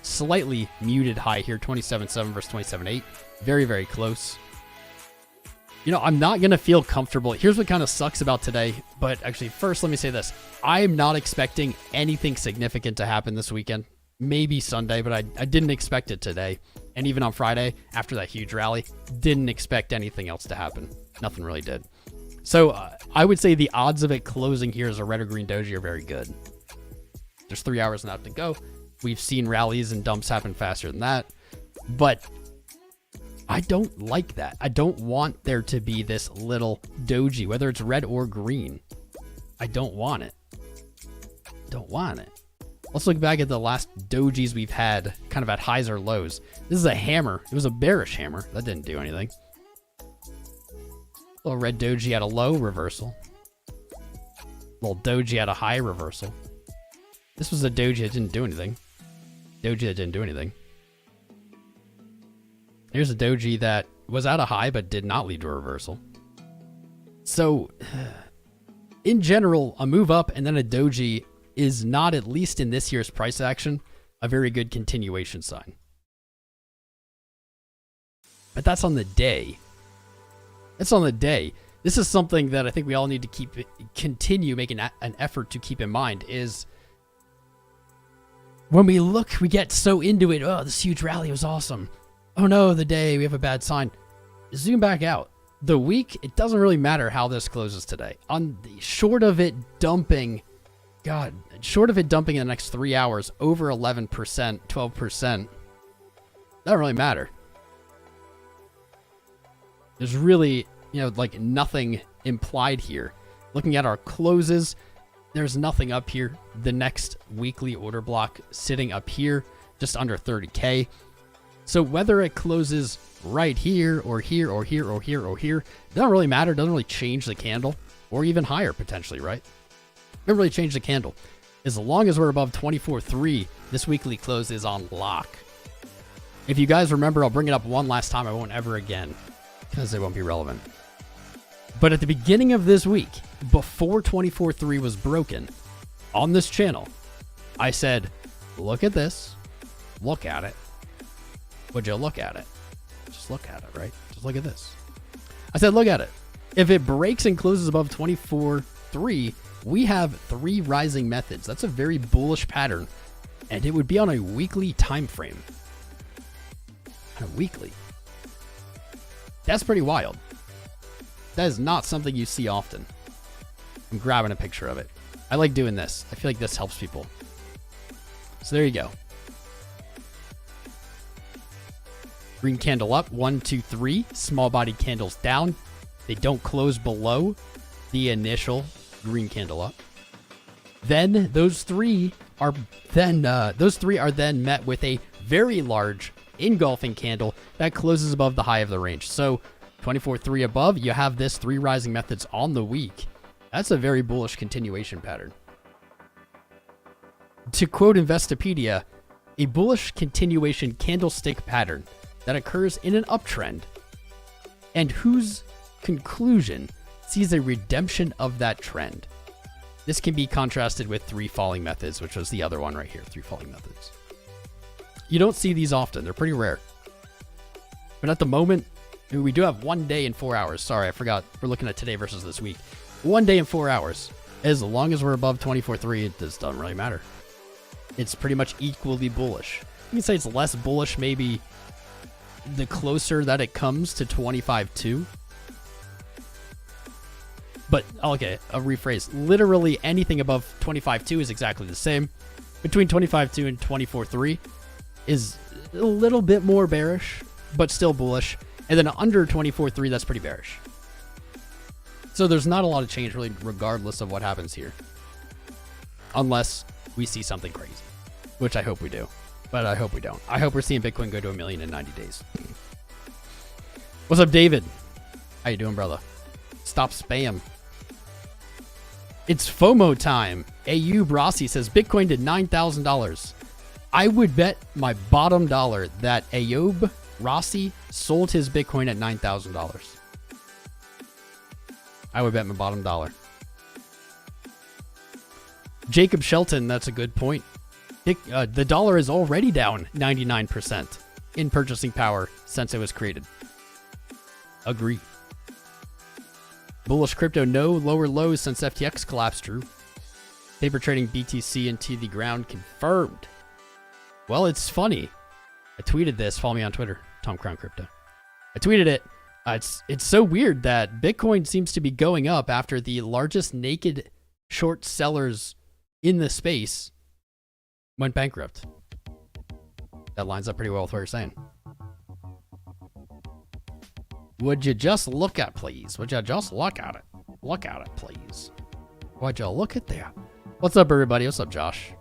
Slightly muted high here. 27.7 versus 27.8. Very, very close. You know, I'm not going to feel comfortable. Here's what kind of sucks about today. But actually, first, let me say this. I'm not expecting anything significant to happen this weekend. maybe Sunday, but I didn't expect it today. And even on Friday, after that huge rally, didn't expect anything else to happen. Nothing really did. So I would say the odds of it closing here as a red or green doji are very good. There's 3 hours and out to go. We've seen rallies and dumps happen faster than that. But I don't like that. I don't want there to be this little doji, whether it's red or green. I don't want it. Don't want it. Let's look back at the last dojis we've had, kind of at highs or lows. This is a hammer. It was a bearish hammer. That didn't do anything. Little red doji at a low, reversal. Little doji at a high, reversal. This was a doji that didn't do anything. Doji that didn't do anything. Here's a doji that was at a high but did not lead to a reversal. So, in general, a move up and then a doji is not, at least in this year's price action, a very good continuation sign. But that's on the day. That's on the day. This is something that I think we all need to continue making an effort to keep in mind is when we look, we get so into it. Oh, this huge rally was awesome. Oh no, the day, we have a bad sign. Zoom back out. The week, it doesn't really matter how this closes today. Short of it dumping in the next 3 hours over 11%, 12%, doesn't really matter. There's really, like nothing implied here. Looking at our closes, there's nothing up here. The next weekly order block sitting up here, just under 30K. So whether it closes right here or here or here or here or here, doesn't really matter. Doesn't really change the candle, or even higher potentially, right? Doesn't really change the candle. As long as we're above 24.3, this weekly close is on lock. If you guys remember, I'll bring it up one last time. I won't ever again, because it won't be relevant. But at the beginning of this week, before 24.3 was broken, on this channel, I said, look at this. Look at it. Would you look at it? Just look at it, right? Just look at this. I said, look at it. If it breaks and closes above 24.3, we have 3 rising methods. That's a very bullish pattern, and it would be on a weekly time frame. On a weekly. That's pretty wild. That is not something you see often. I'm grabbing a picture of it. I like doing this. I feel like this helps people. So there you go. Green candle up, 1, 2, 3. Small body candles down. They don't close below the initial green candle up. Then those three are then met with a very large engulfing candle that closes above the high of the range. So 24.3 above, you have this 3 rising methods on the week. That's a very bullish continuation pattern. To quote Investopedia, a bullish continuation candlestick pattern that occurs in an uptrend and whose conclusion sees a redemption of that trend. This can be contrasted with 3 falling methods, which was the other one right here, 3 falling methods. You don't see these often. They're pretty rare. But at the moment, we do have 1 day and 4 hours. Sorry, I forgot. We're looking at today versus this week. 1 day and 4 hours. As long as we're above 24.3, it just doesn't really matter. It's pretty much equally bullish. You can say it's less bullish maybe the closer that it comes to 25.2. But, okay, I'll rephrase. Literally anything above 25.2 is exactly the same. Between 25.2 and 24.3 is a little bit more bearish, but still bullish. And then under 24.3, that's pretty bearish. So there's not a lot of change really regardless of what happens here. Unless we see something crazy, which I hope we do. But I hope we don't. I hope we're seeing Bitcoin go to 1 million in 90 days. What's up, David? How you doing, brother? Stop spam. It's FOMO time. Ayub Rossi says Bitcoin did $9,000. I would bet my bottom dollar that Ayub Rossi sold his Bitcoin at $9,000. I would bet my bottom dollar. Jacob Shelton, that's a good point. The dollar is already down 99% in purchasing power since it was created. Agree. Bullish crypto, no lower lows since FTX collapsed, Drew. Paper trading BTC into the ground confirmed. Well, it's funny. I tweeted this. Follow me on Twitter, tomcrown crypto. I tweeted it. It's so weird that Bitcoin seems to be going up after the largest naked short sellers in the space went bankrupt. That lines up pretty well with what you're saying. Would you just look at, please? Would you just look at it? Look at it, please. Would you look at that? What's up, everybody? What's up, Josh?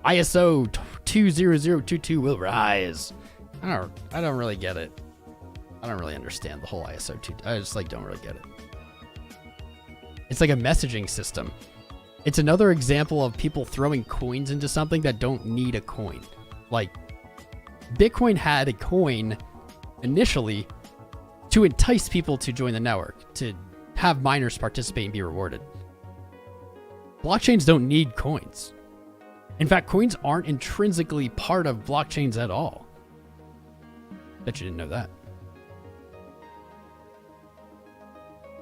ISO 20022 will rise. I don't really get it. I don't really understand the whole ISO 2. I just don't really get it. It's like a messaging system. It's another example of people throwing coins into something that don't need a coin. Like, Bitcoin had a coin initially to entice people to join the network, to have miners participate and be rewarded. Blockchains don't need coins. In fact, coins aren't intrinsically part of blockchains at all. Bet you didn't know that.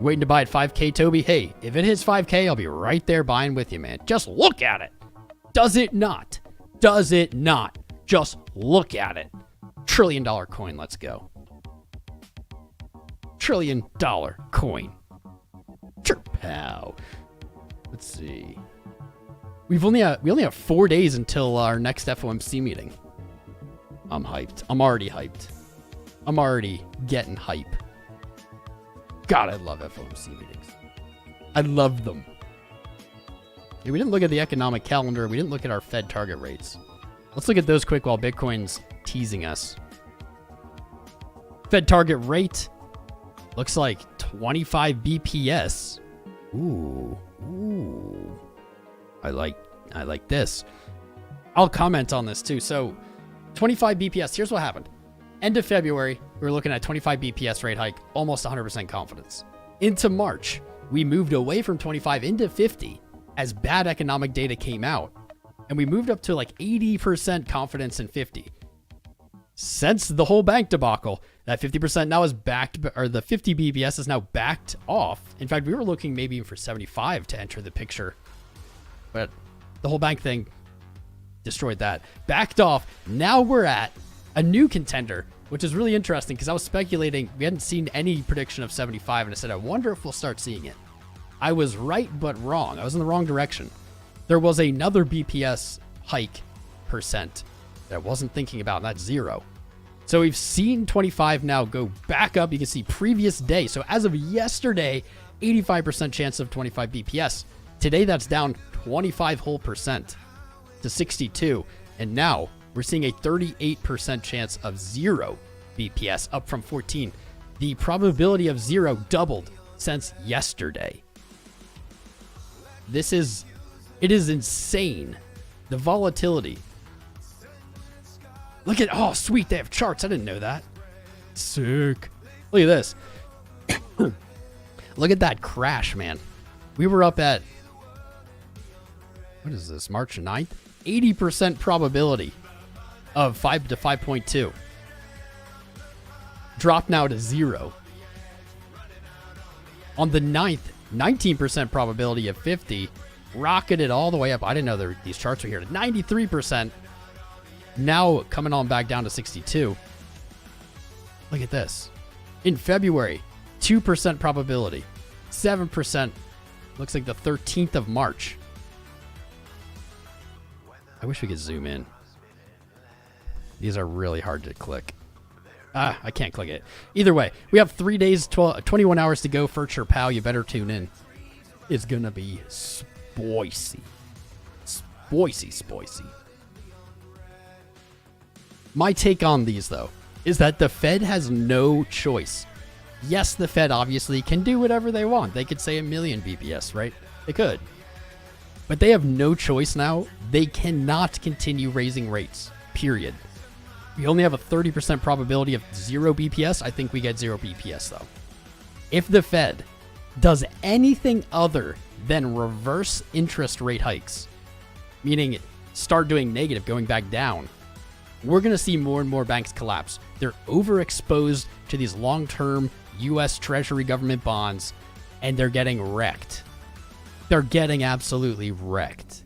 Waiting to buy at 5K, Toby? Hey, if it hits 5K, I'll be right there buying with you, man. Just look at it. Does it not? Does it not? Just look at it. $1 trillion coin, let's go. $1 trillion coin. Chirpow. Let's see. We only have 4 days until our next FOMC meeting. I'm hyped. I'm already hyped. I'm already getting hype. God, I love FOMC meetings. I love them. Yeah, we didn't look at the economic calendar. We didn't look at our Fed target rates. Let's look at those quick while Bitcoin's teasing us. Fed target rate looks like 25 BPS. Ooh. I like this. I'll comment on this too. So 25 BPS, here's what happened. End of February, we were looking at 25 BPS rate hike, almost 100% confidence. Into March, we moved away from 25 into 50 as bad economic data came out. And we moved up to like 80% confidence in 50. Since the whole bank debacle, that 50% now is backed, or the 50 BPS is now backed off. In fact, we were looking maybe even for 75 to enter the picture. But the whole bank thing destroyed that. Backed off. Now we're at a new contender, which is really interesting because I was speculating. We hadn't seen any prediction of 75, and I said, I wonder if we'll start seeing it. I was right, but wrong. I was in the wrong direction. There was another BPS hike percent that I wasn't thinking about, and that's 0. So we've seen 25 now go back up. You can see previous day. So as of yesterday, 85% chance of 25 BPS. Today, that's down 25 whole percent to 62. And now we're seeing a 38% chance of 0 BPS, up from 14. The probability of 0 doubled since yesterday. It is insane. The volatility. Look at, oh, sweet, they have charts. I didn't know that. Sick. Look at this. Look at that crash, man. We were up at, what is this, March 9th? 80% probability of 5 to 5.2. Dropped now to 0. On the 9th, 19% probability of 50. Rocketed all the way up. I didn't know these charts were here to 93%. Now coming on back down to 62. Look at this. In February, 2% probability. 7%. Looks like the 13th of March. I wish we could zoom in. These are really hard to click. I can't click it. Either way, we have 3 days, 21 hours to go for Chirpow. You better tune in. It's going to be spicy. Spicy. My take on these, though, is that the Fed has no choice. Yes, the Fed obviously can do whatever they want. They could say 1 million BPS, right? They could. But they have no choice now. They cannot continue raising rates, period. We only have a 30% probability of 0 BPS. I think we get 0 BPS, though. If the Fed does anything other than reverse interest rate hikes, meaning start doing negative, going back down, we're going to see more and more banks collapse. They're overexposed to these long-term U.S. Treasury government bonds, and they're getting wrecked. They're getting absolutely wrecked.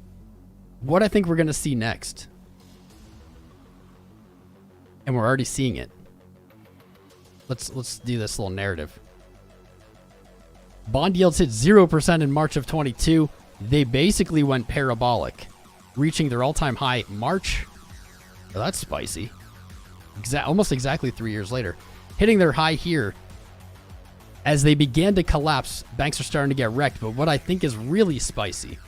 What I think we're going to see next And we're already seeing it. Let's do this little narrative. Bond yields hit 0% in March of 22. They basically went parabolic, reaching their all-time high March. Oh, that's spicy. Almost exactly 3 years later. Hitting their high here. As they began to collapse, banks are starting to get wrecked. But what I think is really spicy,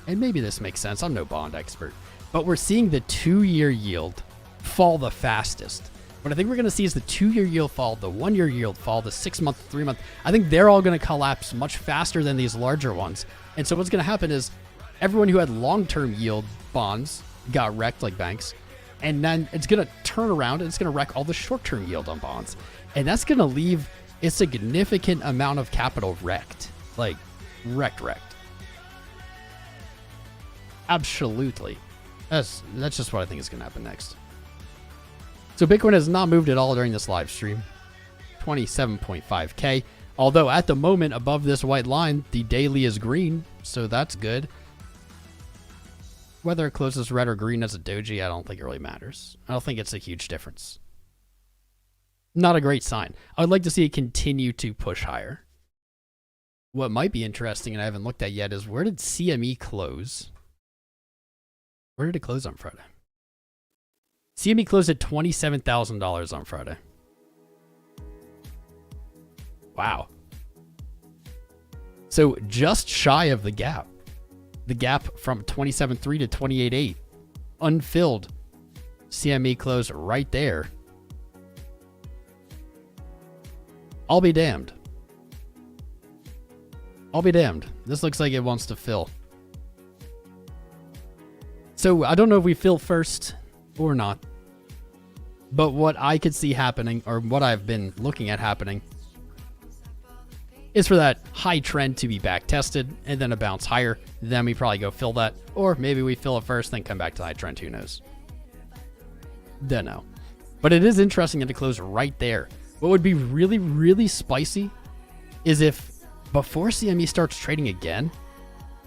and maybe this makes sense, I'm no bond expert, but we're seeing the 2-year yield fall the fastest. What I think we're going to see is the 2-year yield fall, the 1-year yield fall, the 6-month, 3-month. I think they're all going to collapse much faster than these larger ones. And so what's going to happen is everyone who had long-term yield bonds got wrecked, like banks. And then it's going to turn around and it's going to wreck all the short-term yield on bonds. And that's going to leave a significant amount of capital wrecked. Like, wrecked. Absolutely. That's just what I think is going to happen next. So Bitcoin has not moved at all during this live stream. 27.5K. Although at the moment above this white line, the daily is green. So that's good. Whether it closes red or green as a doji, I don't think it really matters. I don't think it's a huge difference. Not a great sign. I would like to see it continue to push higher. What might be interesting, and I haven't looked at yet, is where did CME close? Where did it close on Friday? CME closed at $27,000 on Friday. Wow. So just shy of the gap. The gap from 27.3 to 28.8. Unfilled. CME closed right there. I'll be damned. I'll be damned. This looks like it wants to fill. So I don't know if we fill first or not. But what I could see happening, or what I've been looking at happening, is for that high trend to be back tested and then a bounce higher. Then we probably go fill that. Or maybe we fill it first, then come back to the high trend. Who knows? Don't know. But it is interesting to close right there. What would be really, really spicy is if before CME starts trading again,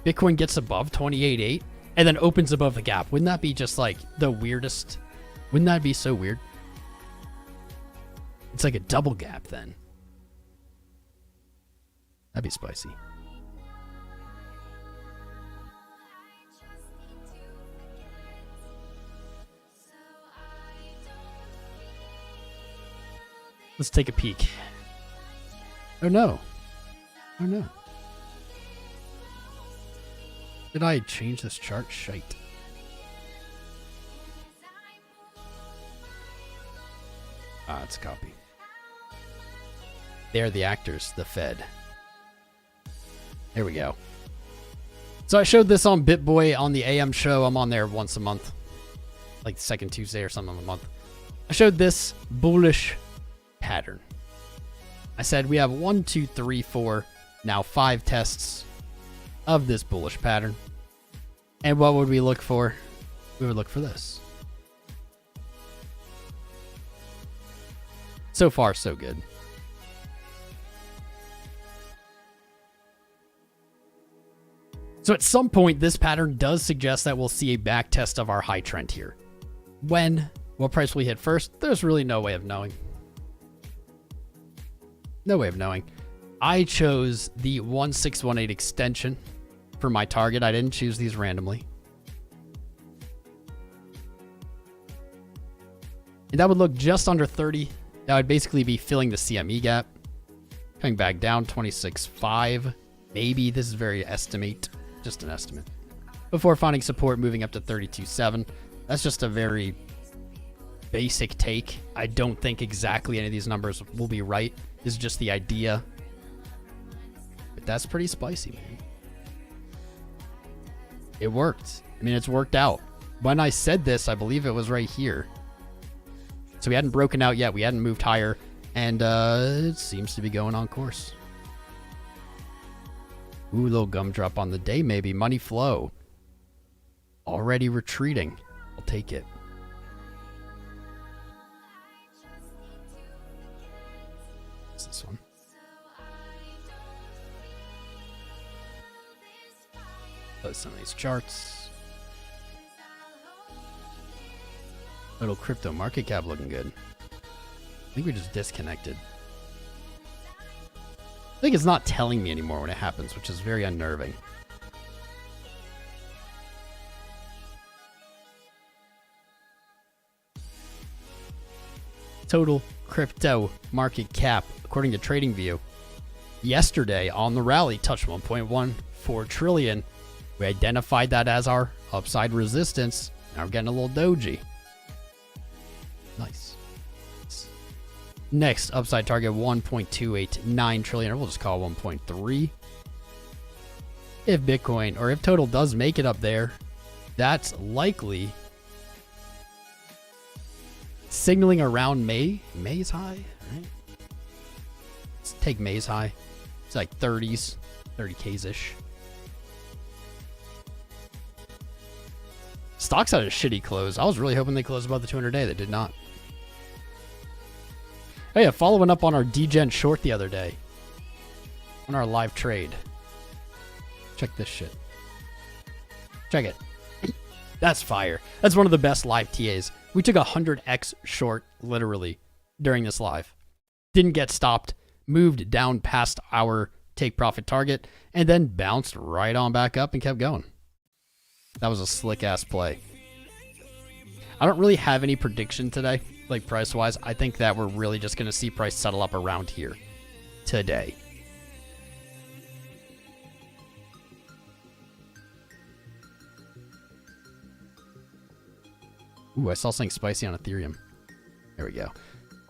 Bitcoin gets above 28.8 and then opens above the gap. Wouldn't that be just like the weirdest? Wouldn't that be so weird? It's like a double gap then. That'd be spicy. Let's take a peek. Oh no. Oh no. Did I change this chart? Shite. It's a copy. They're the actors, the Fed. There we go. So I showed this on BitBoy on the AM show. I'm on there once a month. Like the second Tuesday or something of the month. I showed this bullish pattern. I said we have 1, 2, 3, 4, now 5 tests of this bullish pattern. And what would we look for? We would look for this. So far, so good. So at some point, this pattern does suggest that we'll see a back test of our high trend here. When? What price will we hit first? There's really no way of knowing. No way of knowing. I chose the 1618 extension for my target. I didn't choose these randomly. And that would look just under 30. That would basically be filling the CME gap. Coming back down 26.5. Maybe this is very estimate. Just an estimate. Before finding support moving up to 32.7. That's just a very basic take. I don't think exactly any of these numbers will be right. This is just the idea. But that's pretty spicy, man. It worked. I mean, it's worked out. When I said this, I believe it was right here. So we hadn't broken out yet. We hadn't moved higher. And it seems to be going on course. Ooh, little gumdrop on the day, maybe. Money flow. Already retreating. I'll take it. What's this one? Close some of these charts. Total crypto market cap looking good. I think we just disconnected. I think it's not telling me anymore when it happens, which is very unnerving. Total crypto market cap, according to TradingView, yesterday on the rally touched 1.14 trillion. We identified that as our upside resistance. Now we're getting a little doji. Nice. Next upside target 1.289 trillion, or we'll just call it 1.3. If Bitcoin or if total does make it up there, that's likely signaling around May's high, right? Let's take May's high. It's like 30s, 30Ks ish. Stocks had a shitty close. I was really hoping they closed above the 200-day. They did not. Oh yeah, following up on our degen short the other day. On our live trade. Check this shit. Check it. That's fire. That's one of the best live TAs. We took 100x short, literally, during this live. Didn't get stopped. Moved down past our take profit target. And then bounced right on back up and kept going. That was a slick-ass play. I don't really have any prediction today, like price-wise. I think that we're really just going to see price settle up around here today. Ooh, I saw something spicy on Ethereum. There we go.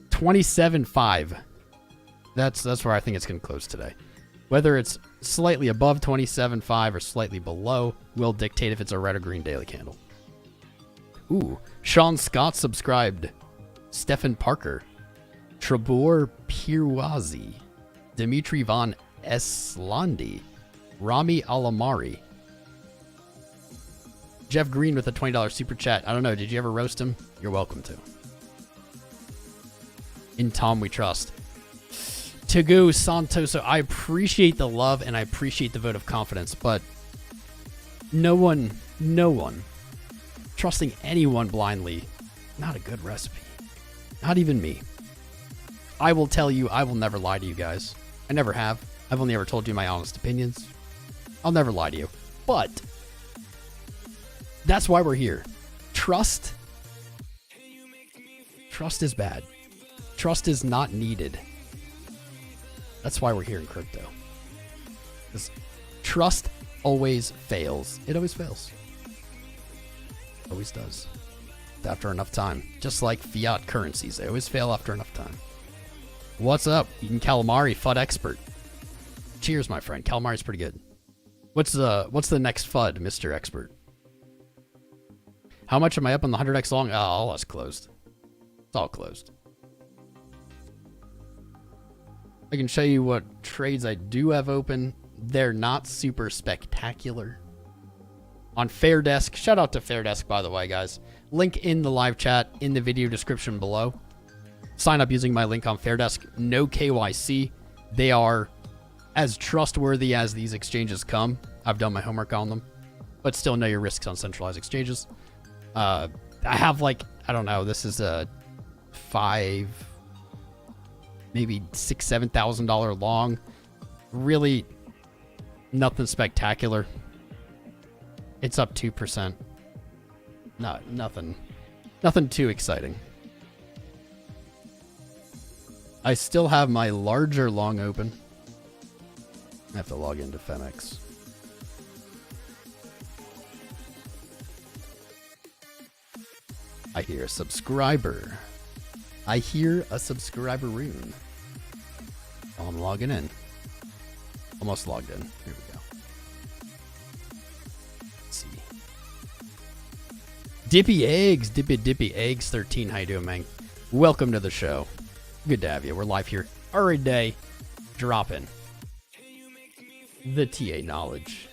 27.5. That's where I think it's going to close today. Whether it's slightly above 27.5 or slightly below will dictate if it's a red or green daily candle. Ooh, Sean Scott subscribed. Stefan Parker. Trebor Pirwazi. Dimitri Von Eslandi. Rami Alamari. Jeff Green with a $20 super chat. I don't know, did you ever roast him? You're welcome to. In Tom we trust. Tagu Santoso, I appreciate the love and I appreciate the vote of confidence, but no one trusting anyone blindly, not a good recipe. Not even me. I will tell you, I will never lie to you guys. I never have. I've only ever told you my honest opinions. I'll never lie to you. But that's why we're here. Trust is bad. Trust is not needed. That's why we're here in crypto. Because trust always fails. It always fails. Always does. After enough time. Just like fiat currencies. They always fail after enough time. What's up? Eating calamari, FUD expert. Cheers, my friend. Calamari's pretty good. What's the next FUD, Mr. Expert? How much am I up on the 100x long? Oh, all that's closed. It's all closed. I can show you what trades I do have open. They're not super spectacular. On Fairdesk, shout out to Fairdesk, by the way, guys. Link in the live chat in the video description below. Sign up using my link on Fairdesk. No KYC. They are as trustworthy as these exchanges come. I've done my homework on them, but still know your risks on centralized exchanges. I have like, I don't know, this is a maybe $6,000-$7,000 long. Really nothing spectacular. It's up 2%. Nothing too exciting. I still have my larger long open. I have to log into Fenex. I hear a subscriber. I hear a subscriber rune. Oh, I'm logging in. Almost logged in. Here we go. Let's see. Dippy Eggs 13. How you doing, man? Welcome to the show. Good to have you. We're live here every day, dropping the TA knowledge.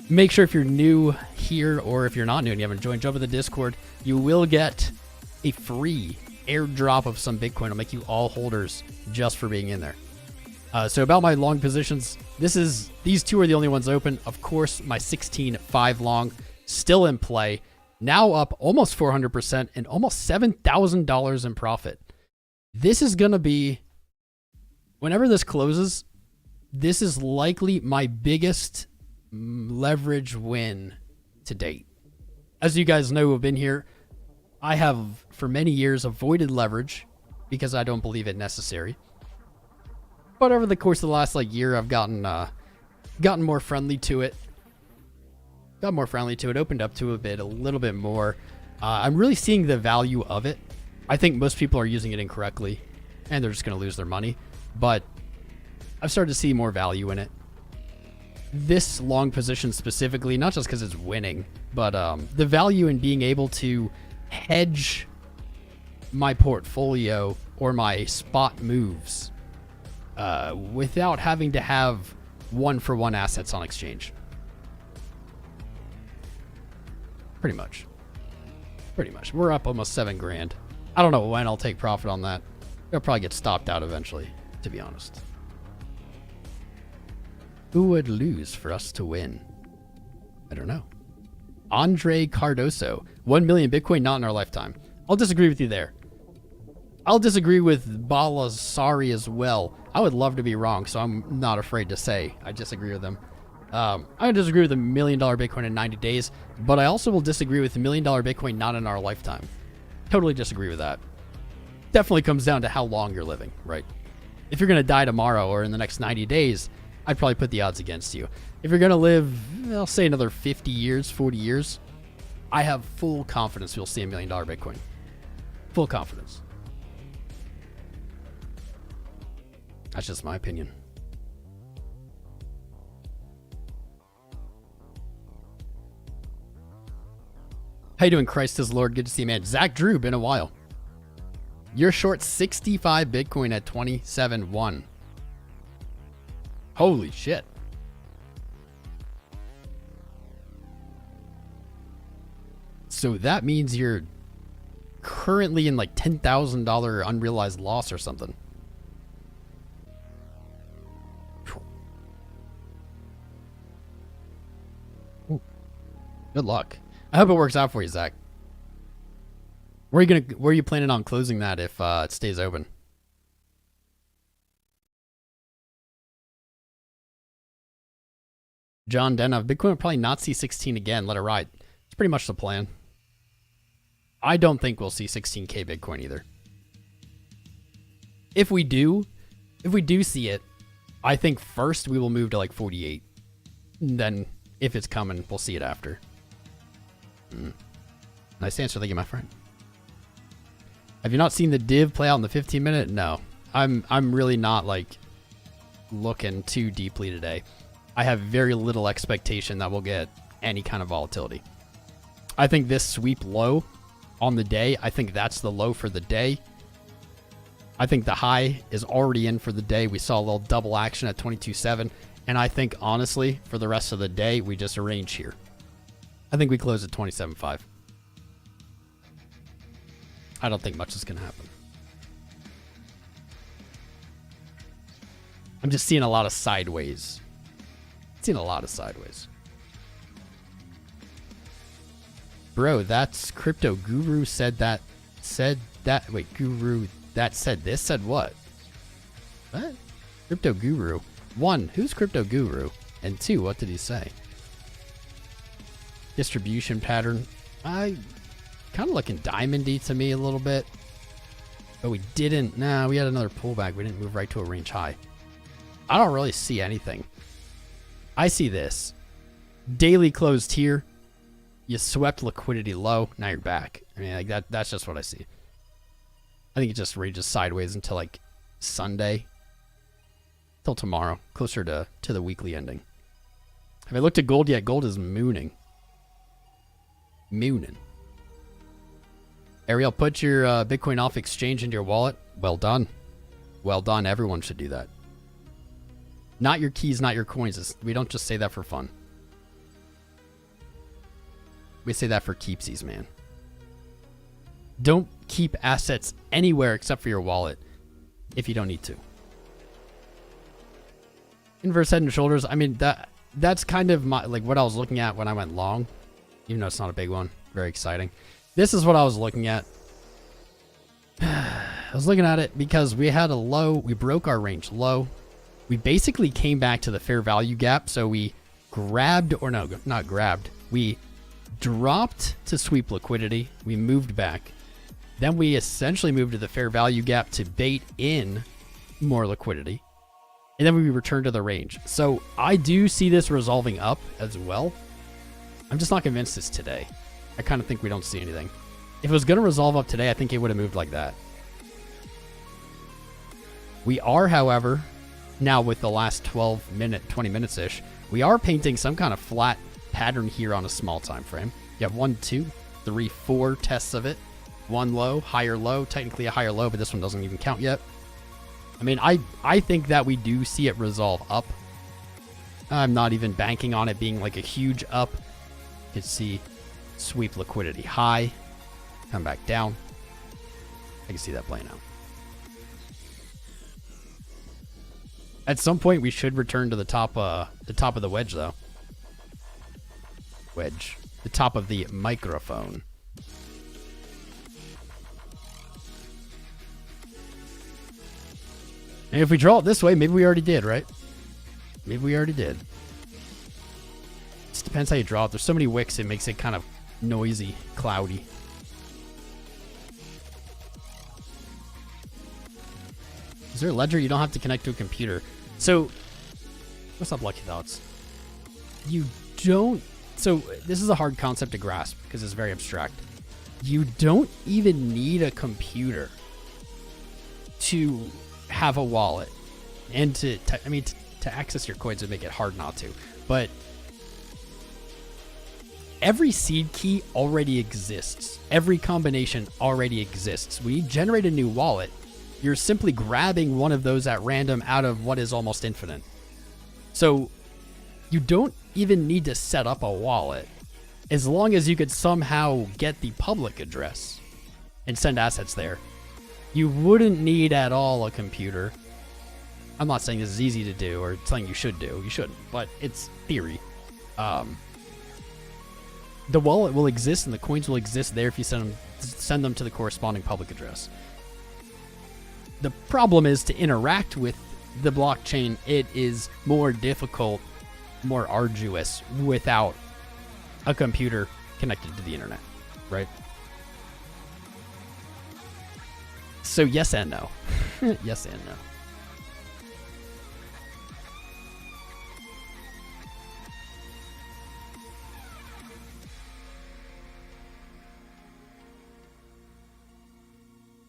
Make sure if you're new here or if you're not new and you haven't joined, jump in the Discord. You will get a free airdrop of some Bitcoin. I'll make you all holders just for being in there. So about my long positions, these two are the only ones open. Of course, my 16.5 long still in play. Now up almost 400% and almost $7,000 in profit. This is going to be, whenever this closes, this is likely my biggest leverage win to date. As you guys know who have been here, I have for many years avoided leverage because I don't believe it necessary. But over the course of the last year, I've gotten more friendly to it. Opened up to it a little bit more. I'm really seeing the value of it. I think most people are using it incorrectly, and they're just going to lose their money. But I've started to see more value in it. This long position specifically, not just because it's winning, but the value in being able to hedge my portfolio or my spot moves without having to have one-for-one assets on exchange. Pretty much. We're up almost $7,000. I don't know when I'll take profit on that. It'll probably get stopped out eventually, to be honest. Who would lose for us to win? I don't know. Andre Cardoso. 1 million Bitcoin, not in our lifetime. I'll disagree with you there. I'll disagree with Balaji as well. I would love to be wrong, so I'm not afraid to say I disagree with them. I disagree with $1 million Bitcoin in 90 days, but I also will disagree with $1 million Bitcoin not in our lifetime. Totally disagree with that. Definitely comes down to how long you're living, right? If you're going to die tomorrow or in the next 90 days, I'd probably put the odds against you. If you're going to live, I'll say another 50 years, 40 years, I have full confidence we'll see $1 million Bitcoin. Full confidence. That's just my opinion. How you doing, Christ is Lord? Good to see you, man. Zach Drew, been a while. You're short 65 Bitcoin at 27.1. Holy shit. So that means you're currently in $10,000 unrealized loss or something. Ooh. Good luck. I hope it works out for you, Zach. Where are you planning on closing that if it stays open? John Denov, Bitcoin will probably not see 16 again. Let it ride. It's pretty much the plan. I don't think we'll see 16K Bitcoin either. If we do see it, I think first we will move to 48. And then if it's coming, we'll see it after. Nice answer, thank you, my friend. Have you not seen the div play out in the 15-minute? No. I'm really not looking too deeply today. I have very little expectation that we'll get any kind of volatility. I think this sweep low on the day, I think that's the low for the day. I think the high is already in for the day. We saw a little double action at 22.7, and I think honestly for the rest of the day we just arrange here. I think we close at 27.5. I don't think much is going to happen. I'm just seeing a lot of sideways. Bro, that's Crypto Guru said that. Wait, Guru that said this? Said what? What? Crypto Guru. 1, who's Crypto Guru? And 2, what did he say? Distribution pattern. I kind of looking diamondy to me a little bit. But we didn't. Nah, we had another pullback. We didn't move right to a range high. I don't really see anything. I see this. Daily closed here. You swept liquidity low. Now you're back. I mean, that's just what I see. I think it just ranges sideways until Sunday. Till tomorrow. Closer to the weekly ending. Have I looked at gold yet? Gold is mooning. Ariel, put your Bitcoin off exchange into your wallet. Well done. Well done. Everyone should do that. Not your keys, not your coins. We don't just say that for fun. We say that for keepsies, man. Don't keep assets anywhere except for your wallet if you don't need to. Inverse head and shoulders. I mean, that's kind of my what I was looking at when I went long. Even though it's not a big one. Very exciting. This is what I was looking at. I was looking at it because we had a low. We broke our range low. We basically came back to the fair value gap. So we grabbed, or no, not grabbed. We dropped to sweep liquidity. We moved back. Then we essentially moved to the fair value gap to bait in more liquidity. And then we returned to the range. So I do see this resolving up as well. I'm just not convinced it's today. I kind of think we don't see anything. If it was going to resolve up today, I think it would have moved like that. We are, however, now with the last 20 minutes-ish, we are painting some kind of flat pattern here on a small time frame. You have 1, 2, 3, 4 tests of it. One low, higher low, technically a higher low, but this one doesn't even count yet. I mean, I think that we do see it resolve up. I'm not even banking on it being like a huge up. You can see sweep liquidity high, come back down. I can see that playing out. At some point, we should return to the top of the wedge, though. Wedge, the top of the microphone. And if we draw it this way, maybe we already did, right? Maybe we already did. Just depends how you draw it. There's so many wicks, it makes it kind of noisy, cloudy. Is there a ledger? You don't have to connect to a computer. So, what's up, Lucky Thoughts? You don't... So, this is a hard concept to grasp because it's very abstract. You don't even need a computer to have a wallet. And to access your coins would make it hard not to. But every seed key already exists. Every combination already exists. When you generate a new wallet, you're simply grabbing one of those at random out of what is almost infinite. So you don't even need to set up a wallet as long as you could somehow get the public address and send assets there. You wouldn't need at all a computer. I'm not saying this is easy to do or something you should do. You shouldn't, but it's theory. The wallet will exist and the coins will exist there if you send them to the corresponding public address. The problem is to interact with the blockchain, it is more difficult, more arduous without a computer connected to the internet, right? So yes and no. Yes and no.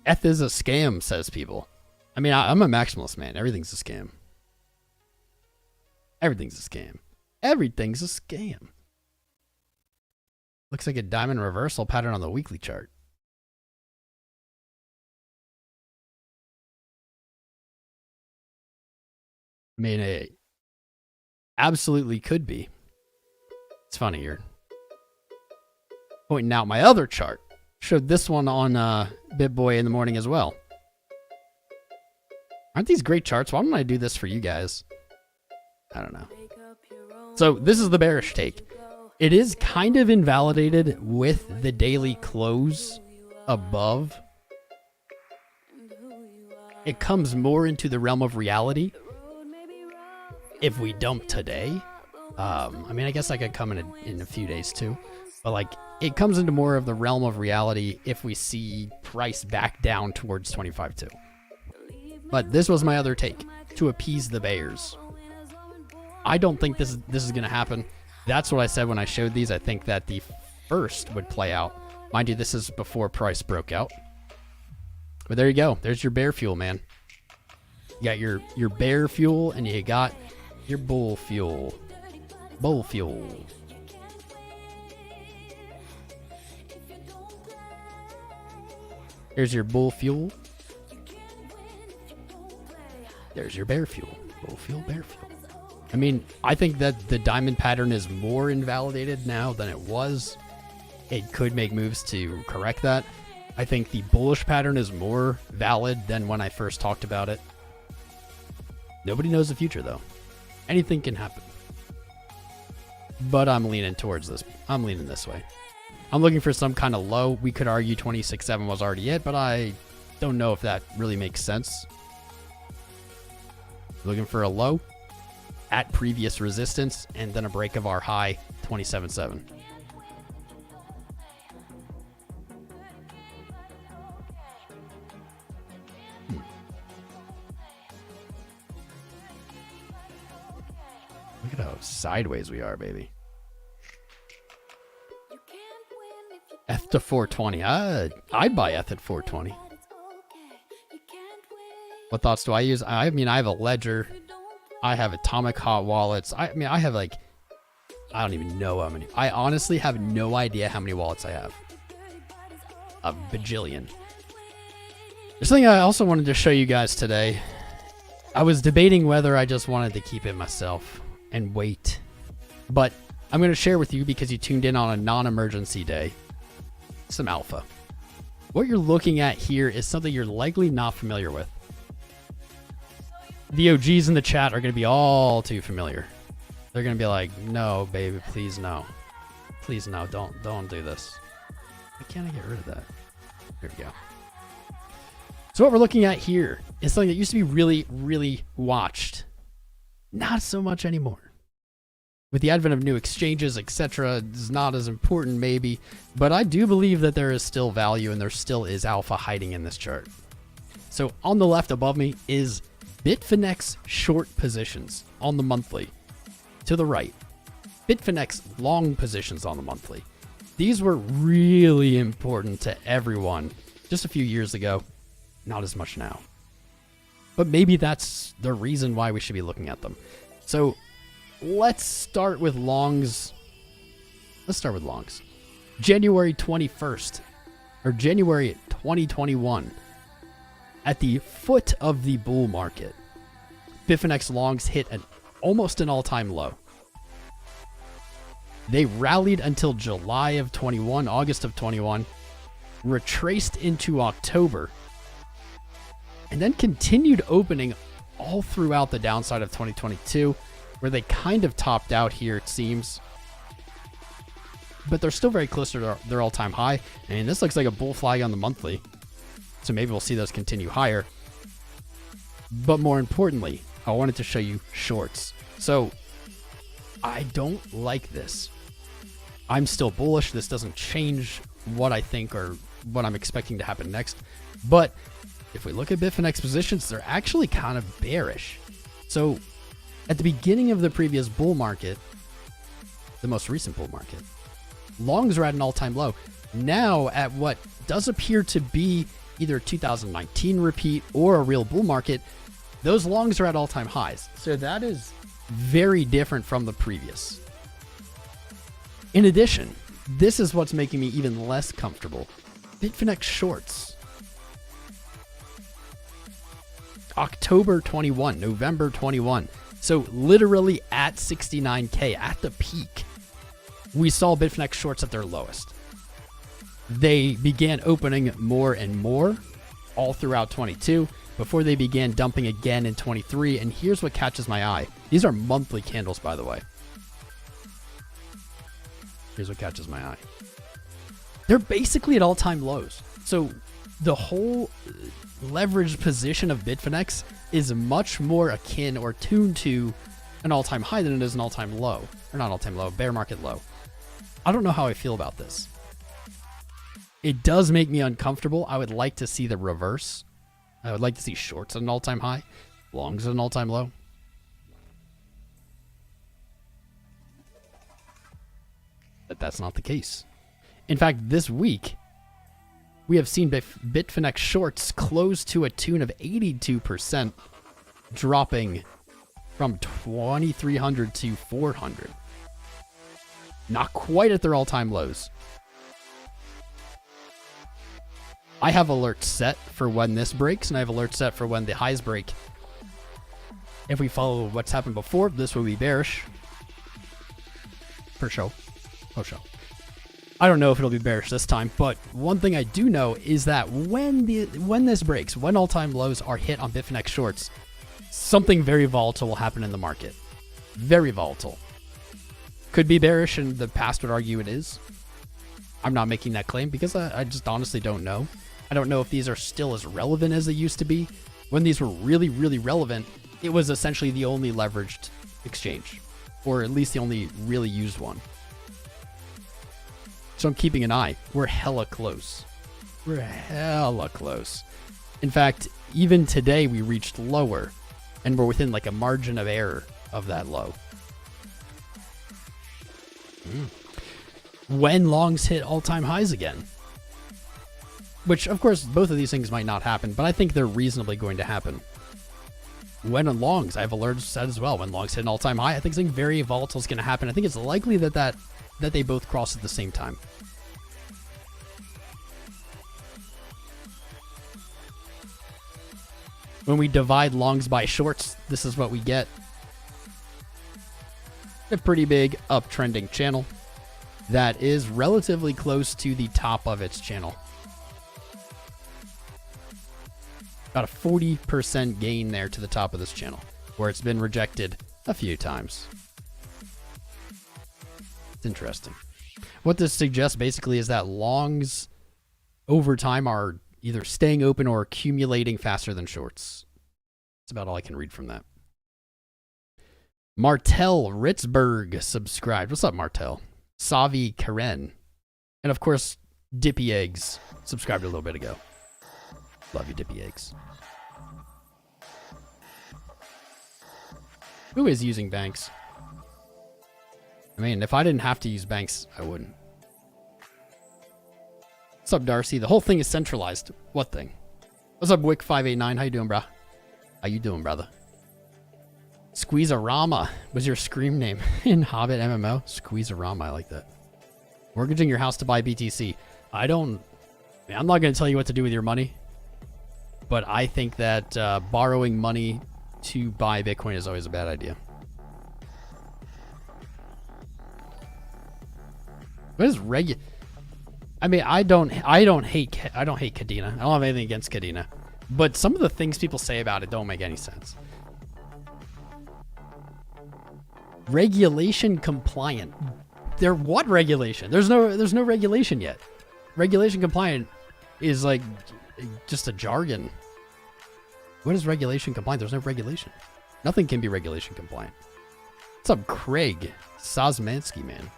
ETH is a scam, says people. I mean, I'm a maximalist, man. Everything's a scam. Everything's a scam. Everything's a scam. Looks like a diamond reversal pattern on the weekly chart. I mean, it absolutely could be. It's funny here. Pointing out my other chart. Showed this one on BitBoy in the morning as well. Aren't these great charts? Why don't I do this for you guys? I don't know. So this is the bearish take. It is kind of invalidated with the daily close above. It comes more into the realm of reality if we dump today. I mean, I guess I could come in a few days too. But like, it comes into more of the realm of reality if we see price back down towards 25.2. But this was my other take, to appease the bears. I don't think this is going to happen. That's what I said when I showed these. I think that the first would play out. Mind you, this is before price broke out. But there you go. There's your bear fuel, man. You got your bear fuel and you got your bull fuel. Bull fuel. Here's your bull fuel. There's your bear fuel. Bull fuel, bear fuel. I mean, I think that the diamond pattern is more invalidated now than it was. It could make moves to correct that. I think the bullish pattern is more valid than when I first talked about it. Nobody knows the future, though. Anything can happen. But I'm leaning towards this. I'm leaning this way. I'm looking for some kind of low. We could argue 26.7 was already it, but I don't know if that really makes sense. Looking for a low at previous resistance and then a break of our high 27.7. Look at how sideways we are, baby. ETH to 420. I'd buy ETH at 420. What thoughts do I use? I mean, I have a Ledger. I have Atomic Hot Wallets. I mean, I have like, I don't even know how many. I honestly have no idea how many wallets I have. A bajillion. There's something I also wanted to show you guys today. I was debating whether I just wanted to keep it myself and wait. But I'm going to share with you because you tuned in on a non-emergency day. Some alpha. What you're looking at here is something you're likely not familiar with. The OGs in the chat are going to be all too familiar. They're going to be like, no, baby, please no. Please no, don't do this. Why can't I get rid of that? There we go. So what we're looking at here is something that used to be really, really watched. Not so much anymore. With the advent of new exchanges, etc., it's not as important maybe, but I do believe that there is still value and there still is alpha hiding in this chart. So on the left above me is Bitfinex short positions on the monthly. To the right, Bitfinex long positions on the monthly. These were really important to everyone just a few years ago, not as much now. But maybe that's the reason why we should be looking at them. So let's start with longs. January 21st, or January 2021, at the foot of the bull market, Bitfinex longs hit almost an all-time low. They rallied until July of 21, August of 21, retraced into October, and then continued opening all throughout the downside of 2022, where they kind of topped out here, it seems. But they're still very close to their all-time high. And this looks like a bull flag on the monthly. So maybe we'll see those continue higher. But more importantly, I wanted to show you shorts. So I don't like this. I'm still bullish. This doesn't change what I think or what I'm expecting to happen next. But if we look at Bitfinex positions, they're actually kind of bearish. So at the beginning of the previous bull market, the most recent bull market, longs are at an all-time low. Now at what does appear to be either a 2019 repeat or a real bull market, those longs are at all-time highs. So that is very different from the previous. In addition, this is what's making me even less comfortable. Bitfinex shorts. October 21, November 21. So literally at 69K, at the peak, we saw Bitfinex shorts at their lowest. They began opening more and more all throughout 22 before they began dumping again in 23. And here's what catches my eye. These are monthly candles, by the way. Here's what catches my eye. They're basically at all-time lows. So the whole leveraged position of Bitfinex is much more akin or tuned to an all-time high than it is an all-time low. Or not all-time low, bear market low. I don't know how I feel about this. It does make me uncomfortable. I would like to see the reverse. I would like to see shorts at an all-time high, longs at an all-time low. But that's not the case. In fact, this week, we have seen Bitfinex shorts close to a tune of 82%, dropping from 2,300 to 400. Not quite at their all-time lows. I have alerts set for when this breaks, and I have alerts set for when the highs break. If we follow what's happened before, this will be bearish. For sure. Oh, sure. I don't know if it'll be bearish this time, but one thing I do know is that when this breaks, when all-time lows are hit on Bitfinex shorts, something very volatile will happen in the market. Very volatile. Could be bearish, and the past would argue it is. I'm not making that claim because I just honestly don't know. I don't know if these are still as relevant as they used to be. When these were really, really relevant, it was essentially the only leveraged exchange, or at least the only really used one. So I'm keeping an eye. We're hella close. We're hella close. In fact, even today we reached lower, and we're within like a margin of error of that low. When longs hit all-time highs again. Which, of course, both of these things might not happen, but I think they're reasonably going to happen. When longs, I have alerts set as well. When longs hit an all-time high, I think something very volatile is going to happen. I think it's likely that they both cross at the same time. When we divide longs by shorts, this is what we get. A pretty big uptrending channel that is relatively close to the top of its channel. About a 40% gain there to the top of this channel, where it's been rejected a few times. It's interesting. What this suggests basically is that longs over time are either staying open or accumulating faster than shorts. That's about all I can read from that. Martel Ritzberg subscribed. What's up, Martel? Savi Karen. And of course, Dippy Eggs subscribed a little bit ago. Love you, Dippy Eggs. Who is using banks? I mean, if I didn't have to use banks, I wouldn't. What's up, Darcy? The whole thing is centralized. What thing? What's up, Wick589? How you doing, brah? How you doing, brother? Squeezerama was your scream name in Hobbit MMO. Squeezerama, I like that. Mortgaging your house to buy BTC. I'm not going to tell you what to do with your money, but I think that borrowing money to buy Bitcoin is always a bad idea. What is I mean, I don't hate Kadena. I don't have anything against Kadena, but some of the things people say about it don't make any sense. Regulation compliant. What regulation? There's no regulation yet. Regulation compliant is like just a jargon. What is regulation compliant? There's no regulation. Nothing can be regulation compliant. What's up, Craig Sosmansky, man?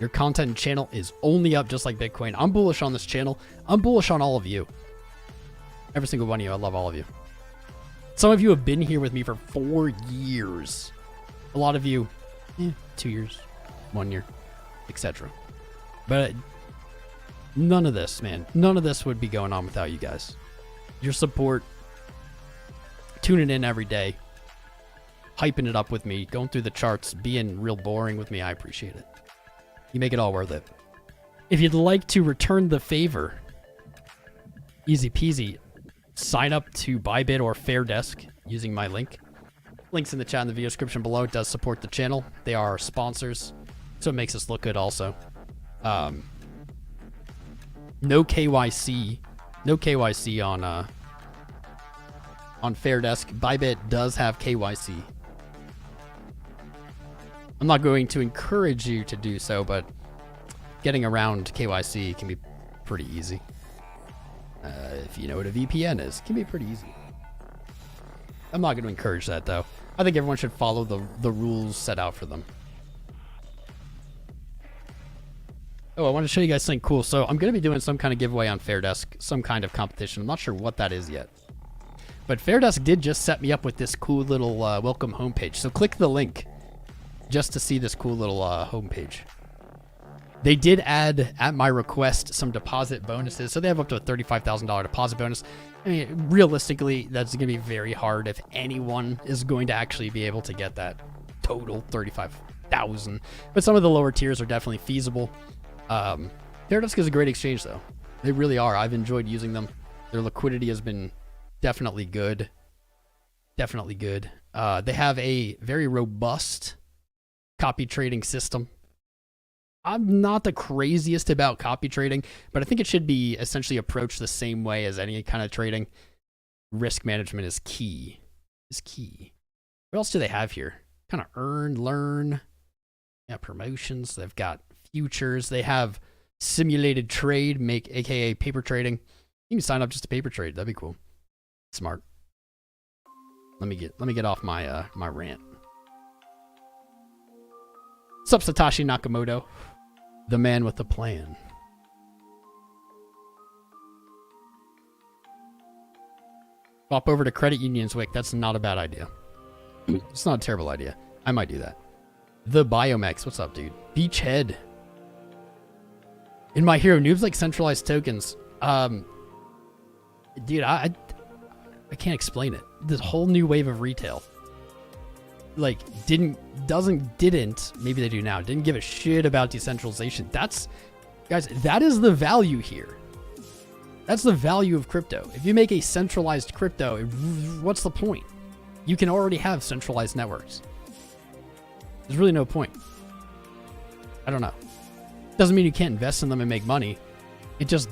Your content and channel is only up just like Bitcoin. I'm bullish on this channel. I'm bullish on all of you. Every single one of you. I love all of you. Some of you have been here with me for 4 years. A lot of you, 2 years, 1 year, etc. But none of this, man, none of this would be going on without you guys. Your support, tuning in every day, hyping it up with me, going through the charts, being real boring with me. I appreciate it. You make it all worth it. If you'd like to return the favor, easy peasy, sign up to Bybit or Fairdesk using my link. Links in the chat in the video description below. It does support the channel. They are our sponsors, so it makes us look good also. No KYC on Fairdesk. Bybit does have KYC. I'm not going to encourage you to do so, but getting around KYC can be pretty easy. If you know what a VPN is, it can be pretty easy. I'm not going to encourage that, though. I think everyone should follow the rules set out for them. Oh, I want to show you guys something cool. So I'm going to be doing some kind of giveaway on Fairdesk, some kind of competition. I'm not sure what that is yet. But Fairdesk did just set me up with this cool little welcome homepage. So click the link just to see this cool little homepage. They did add, at my request, some deposit bonuses. So they have up to a $35,000 deposit bonus. I mean, realistically, that's going to be very hard if anyone is going to actually be able to get that total $35,000. But some of the lower tiers are definitely feasible. Fairdesk is a great exchange, though. They really are. I've enjoyed using them. Their liquidity has been definitely good. Definitely good. They have a very robust copy trading system. I'm not the craziest about copy trading, but I think it should be essentially approached the same way as any kind of trading. Risk management is key. What else do they have here? Kind of earn, learn. Yeah, promotions. They've got futures. They have Simulated trade, make aka paper trading. You can sign up just to paper trade. That'd be cool. Smart. Let me get off my my rant. What's up, Satoshi Nakamoto? The man with the plan. Swap over to credit unions, Wick. That's not a bad idea. It's not a terrible idea. I might do that. The Biomex. What's up, dude? Beachhead. In My Hero, noobs like centralized tokens. Dude, I can't explain it. This whole new wave of retail. Like, didn't, maybe they do now, didn't give a shit about decentralization. That's, guys, that is the value here. That's the value of crypto. If you make a centralized crypto, what's the point? You can already have centralized networks. There's really no point. I don't know. Doesn't mean you can't invest in them and make money. It just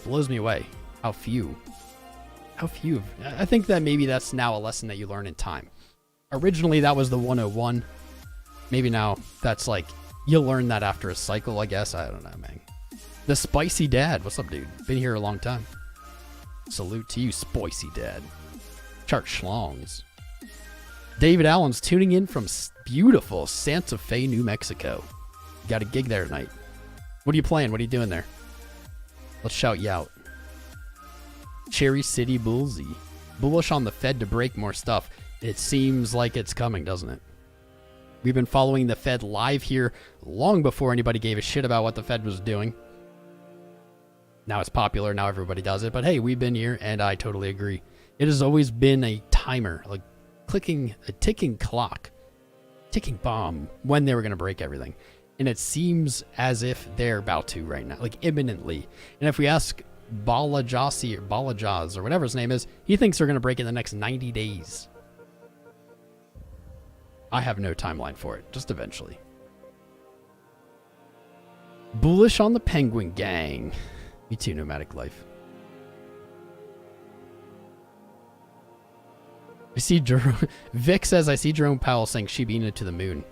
blows me away. How few. I think that maybe that's now a lesson that you learn in time. Originally, that was the 101. Maybe now that's like, you'll learn that after a cycle, I guess. I don't know, man. The Spicy Dad. What's up, dude? Been here a long time. Salute to you, Spicy Dad. Chart schlongs. David Allen's tuning in from beautiful Santa Fe, New Mexico. You got a gig there tonight. What are you playing? What are you doing there? Let's shout you out. Cherry City Bullsy. Bullish on the Fed to break more stuff. It seems like it's coming, doesn't it? We've been following the Fed live here long before anybody gave a shit about what the Fed was doing. Now it's popular. Now everybody does it. But hey, we've been here, and I totally agree. It has always been a timer, like a ticking clock, ticking bomb when they were going to break everything. And it seems as if they're about to right now, like imminently. And if we ask Balajaz or whatever his name is, he thinks they're going to break in the next 90 days. I have no timeline for it, just eventually. Bullish on the Penguin Gang. Me too, Nomadic Life. I see Vic says, I see Jerome Powell saying Shiba to the moon.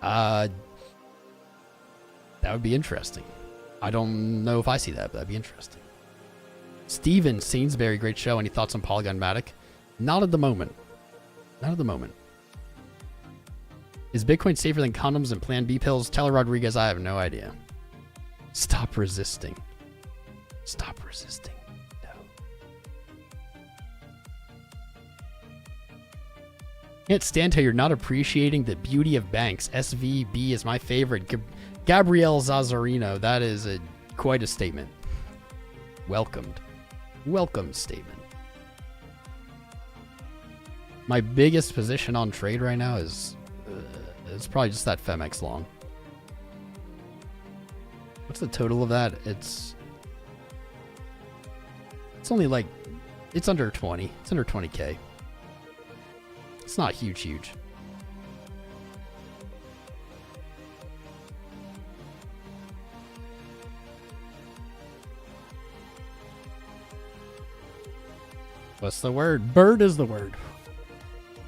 That would be interesting. I don't know if I see that, but that'd be interesting. Steven Sainsbury, great show. Any thoughts on Polygon Matic? Not at the moment. Not at the moment. Is Bitcoin safer than condoms and Plan B pills? Tyler Rodriguez, I have no idea. Stop resisting. Stop resisting. No. Can't stand how you're not appreciating the beauty of banks. SVB is my favorite. Gabrielle Zazzarino, that is quite a statement. Welcomed. Welcome statement. My biggest position on trade right now is it's probably just that Femex long. What's the total of that? It's only like, it's under 20. It's under 20K. It's not huge. What's the word? Bird is the word.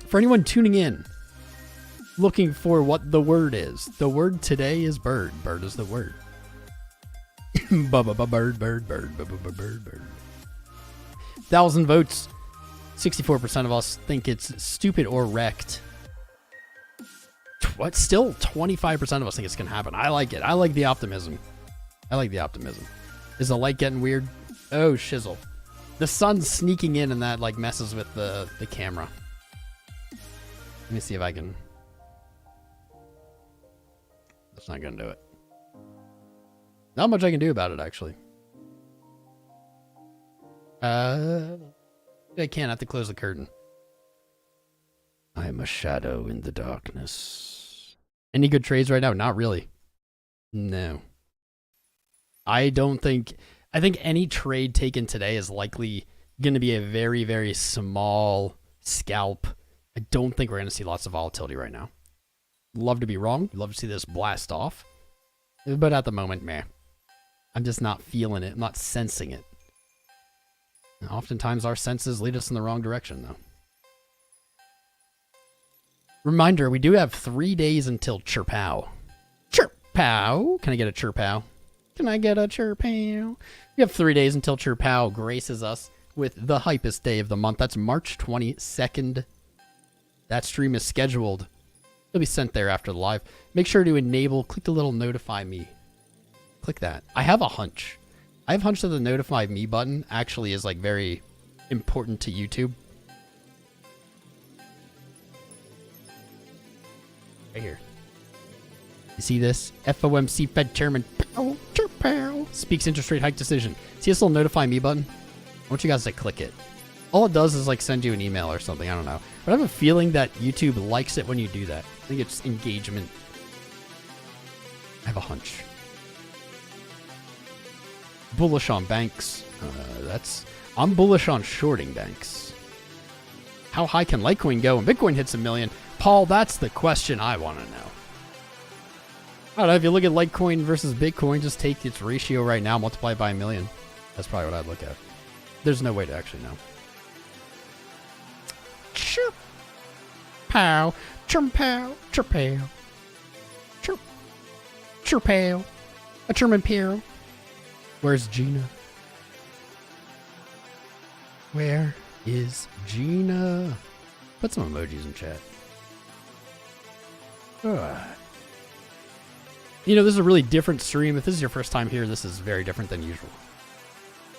For anyone tuning in, looking for what the word is, the word today is bird. Bird is the word. Bird. 1,000 votes. 64% of us think it's stupid or wrecked. What? Still 25% of us think it's going to happen. I like it. I like the optimism. Is the light getting weird? Oh, shizzle. The sun's sneaking in and that like messes with the camera. Let me see if I can. That's not going to do it. Not much I can do about it, actually. I can't. I have to close the curtain. I am a shadow in the darkness. Any good trades right now? Not really. No. I think any trade taken today is likely going to be a very, very small scalp. I don't think we're going to see lots of volatility right now. Love to be wrong. Love to see this blast off. But at the moment, meh. I'm just not feeling it. I'm not sensing it. Oftentimes our senses lead us in the wrong direction, though. Reminder, we do have 3 days until Chirpow. Chirpow! Can I get a Chirpow? Can I get a chirpow? We have 3 days until chirpow graces us with the hypest day of the month. That's March 22nd. That stream is scheduled. It'll be sent there after the live. Make sure to enable, click the little notify me. Click that. I have a hunch. I have a hunch that the notify me button actually is like very important to YouTube. Right here. You see this? FOMC Fed Chairman speaks interest rate hike decision. See this little notify me button? I want you guys to click it. All it does is like send you an email or something. I don't know. But I have a feeling that YouTube likes it when you do that. I think it's engagement. I have a hunch. Bullish on banks. I'm bullish on shorting banks. How high can Litecoin go when Bitcoin hits 1 million? Paul, that's the question I want to know. I don't know, if you look at Litecoin versus Bitcoin, just take its ratio right now, multiply it by 1 million. That's probably what I'd look at. There's no way to actually know. Chirp. Pow. Chirpow. Chirpow. Chirp. Chirpow. A German pear. Where's Gina? Where is Gina? Put some emojis in chat. You know, this is a really different stream. If this is your first time here, this is very different than usual.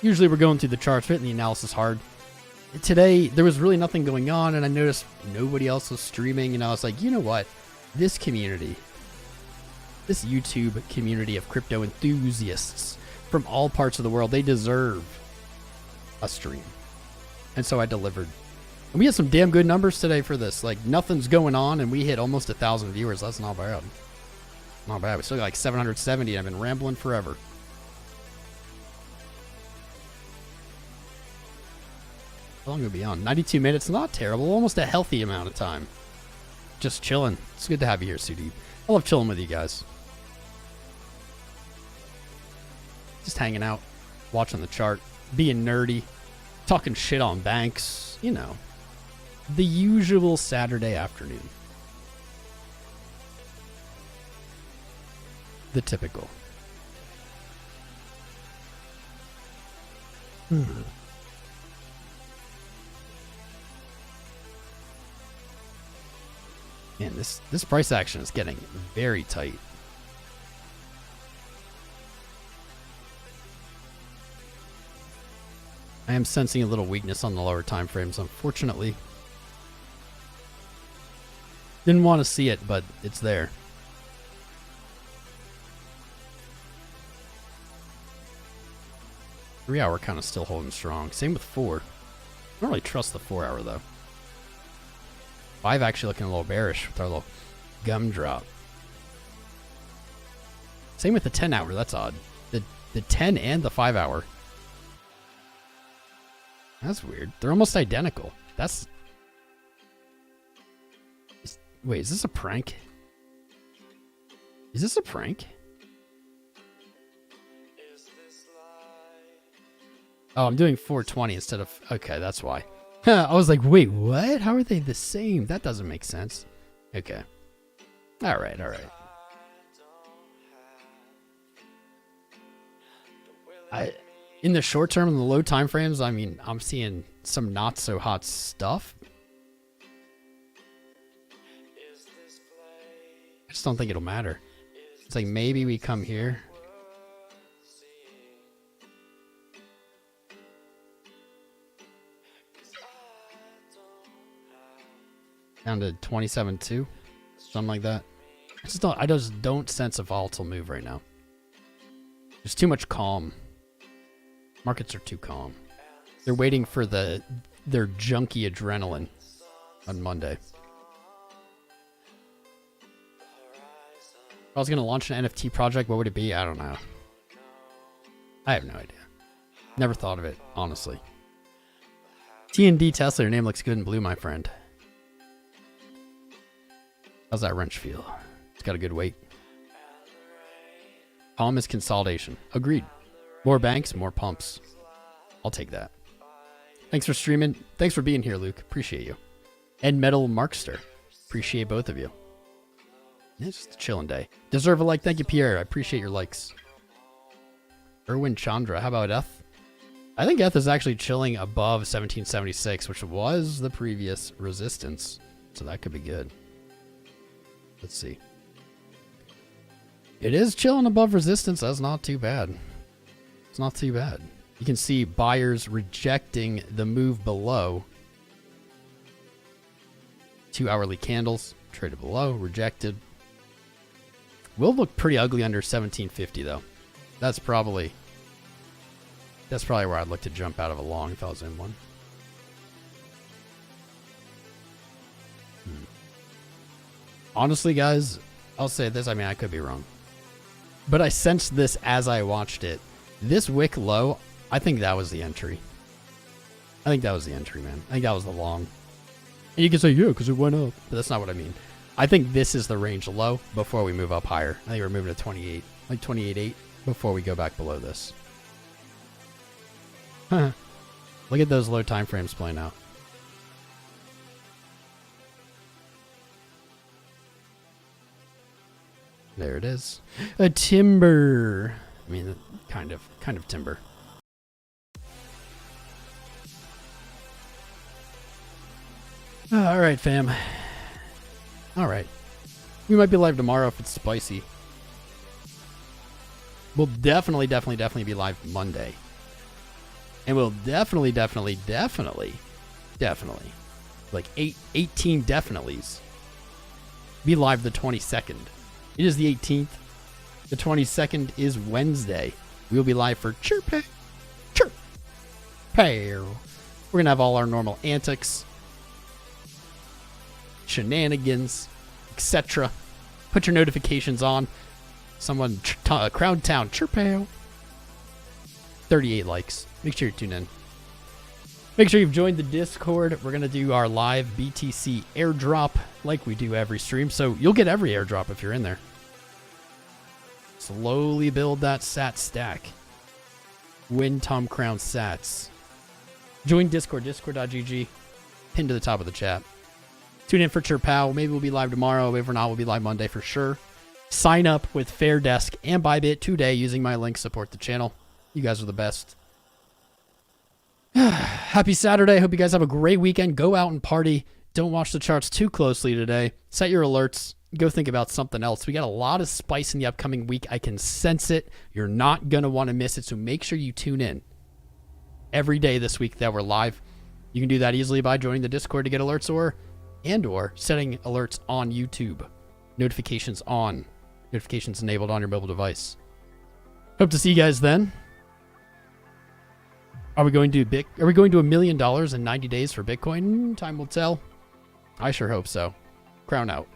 Usually we're going through the charts, hitting the analysis hard. Today, there was really nothing going on, and I noticed nobody else was streaming, and I was like, you know what? This community, this YouTube community of crypto enthusiasts from all parts of the world, they deserve a stream. And so I delivered. And we had some damn good numbers today for this. Like, nothing's going on, and we hit almost 1,000 viewers. That's not bad. Not bad. We still got like 770, and I've been rambling forever. How long will we be on? 92 minutes. Not terrible. Almost a healthy amount of time. Just chilling. It's good to have you here, Sudeep. I love chilling with you guys. Just hanging out, watching the chart, being nerdy, talking shit on banks. You know, the usual Saturday afternoon. The typical. Man, this price action is getting very tight. I am sensing a little weakness on the lower time frames, unfortunately. Didn't want to see it, but it's there. Three hour kind of still holding strong. Same with 4. I don't really trust the 4 hour though. 5 actually looking a little bearish with our little gumdrop. Same with the 10 hour. That's odd. The 10 and the 5 hour. That's weird. They're almost identical. Wait, is this a prank? Is this a prank? Oh, I'm doing 420 instead of... Okay, that's why. I was like, wait, what? How are they the same? That doesn't make sense. Okay. All right, all right. In the short term, in the low time frames, I mean, I'm seeing some not so hot stuff. I just don't think it'll matter. It's like maybe we come here. Down to 27.2, something like that. I just don't sense a volatile move right now. There's too much calm. Markets are too calm. They're waiting for their junky adrenaline on Monday. If I was going to launch an NFT project, what would it be? I don't know. I have no idea. Never thought of it, honestly. T&D Tesla, your name looks good in blue, my friend. How's that wrench feel? It's got a good weight. Calm is consolidation. Agreed. More banks, more pumps. I'll take that. Thanks for streaming. Thanks for being here, Luke. Appreciate you. And Metal Markster. Appreciate both of you. It's just a chilling day. Deserve a like. Thank you, Pierre. I appreciate your likes. Erwin Chandra. How about ETH? I think ETH is actually chilling above 1776, which was the previous resistance. So that could be good. Let's see. It is chilling above resistance. That's not too bad. It's not too bad. You can see buyers rejecting the move below. 2 hourly candles traded below, rejected. Will look pretty ugly under 1750 though. That's probably where I'd look to jump out of a long if I was in one. Honestly, guys, I'll say this. I mean, I could be wrong, but I sensed this as I watched it. This wick low, I think that was the entry. I think that was the entry, man. I think that was the long. And you can say, yeah, because it went up. But that's not what I mean. I think this is the range low before we move up higher. I think we're moving to 28, like 28.8 before we go back below this. Look at those low time frames playing out. There it is. A timber. I mean, kind of timber. All right, fam. All right. We might be live tomorrow if it's spicy. We'll definitely be live Monday. And we'll definitely, like 18 definitelys, be live the 22nd. It is the 18th. The 22nd is Wednesday. We'll be live for Chirpay. We're going to have all our normal antics, shenanigans, etc. Put your notifications on. Someone, Crown Town, Chirpay. 38 likes. Make sure you tune in. Make sure you've joined the Discord. We're going to do our live BTC airdrop like we do every stream. So you'll get every airdrop if you're in there. Slowly build that sat stack. Win tomcrown sats. Join Discord, discord.gg. Pinned to the top of the chat. Tune in for Chirpow. Maybe we'll be live tomorrow. If we're not, we'll be live Monday for sure. Sign up with Fairdesk and Bybit today using my link. Support the channel. You guys are the best. Happy Saturday. Hope you guys have a great weekend. Go out and party. Don't watch the charts too closely today. Set your alerts. Go think about something else. We got a lot of spice in the upcoming week. I can sense it. You're not going to want to miss it, so make sure you tune in every day this week that we're live. You can do that easily by joining the Discord to get alerts or setting alerts on YouTube. Notifications on. Notifications enabled on your mobile device. Hope to see you guys then. Are we going to $1 million in 90 days for Bitcoin? Time will tell. I sure hope so. Crown out.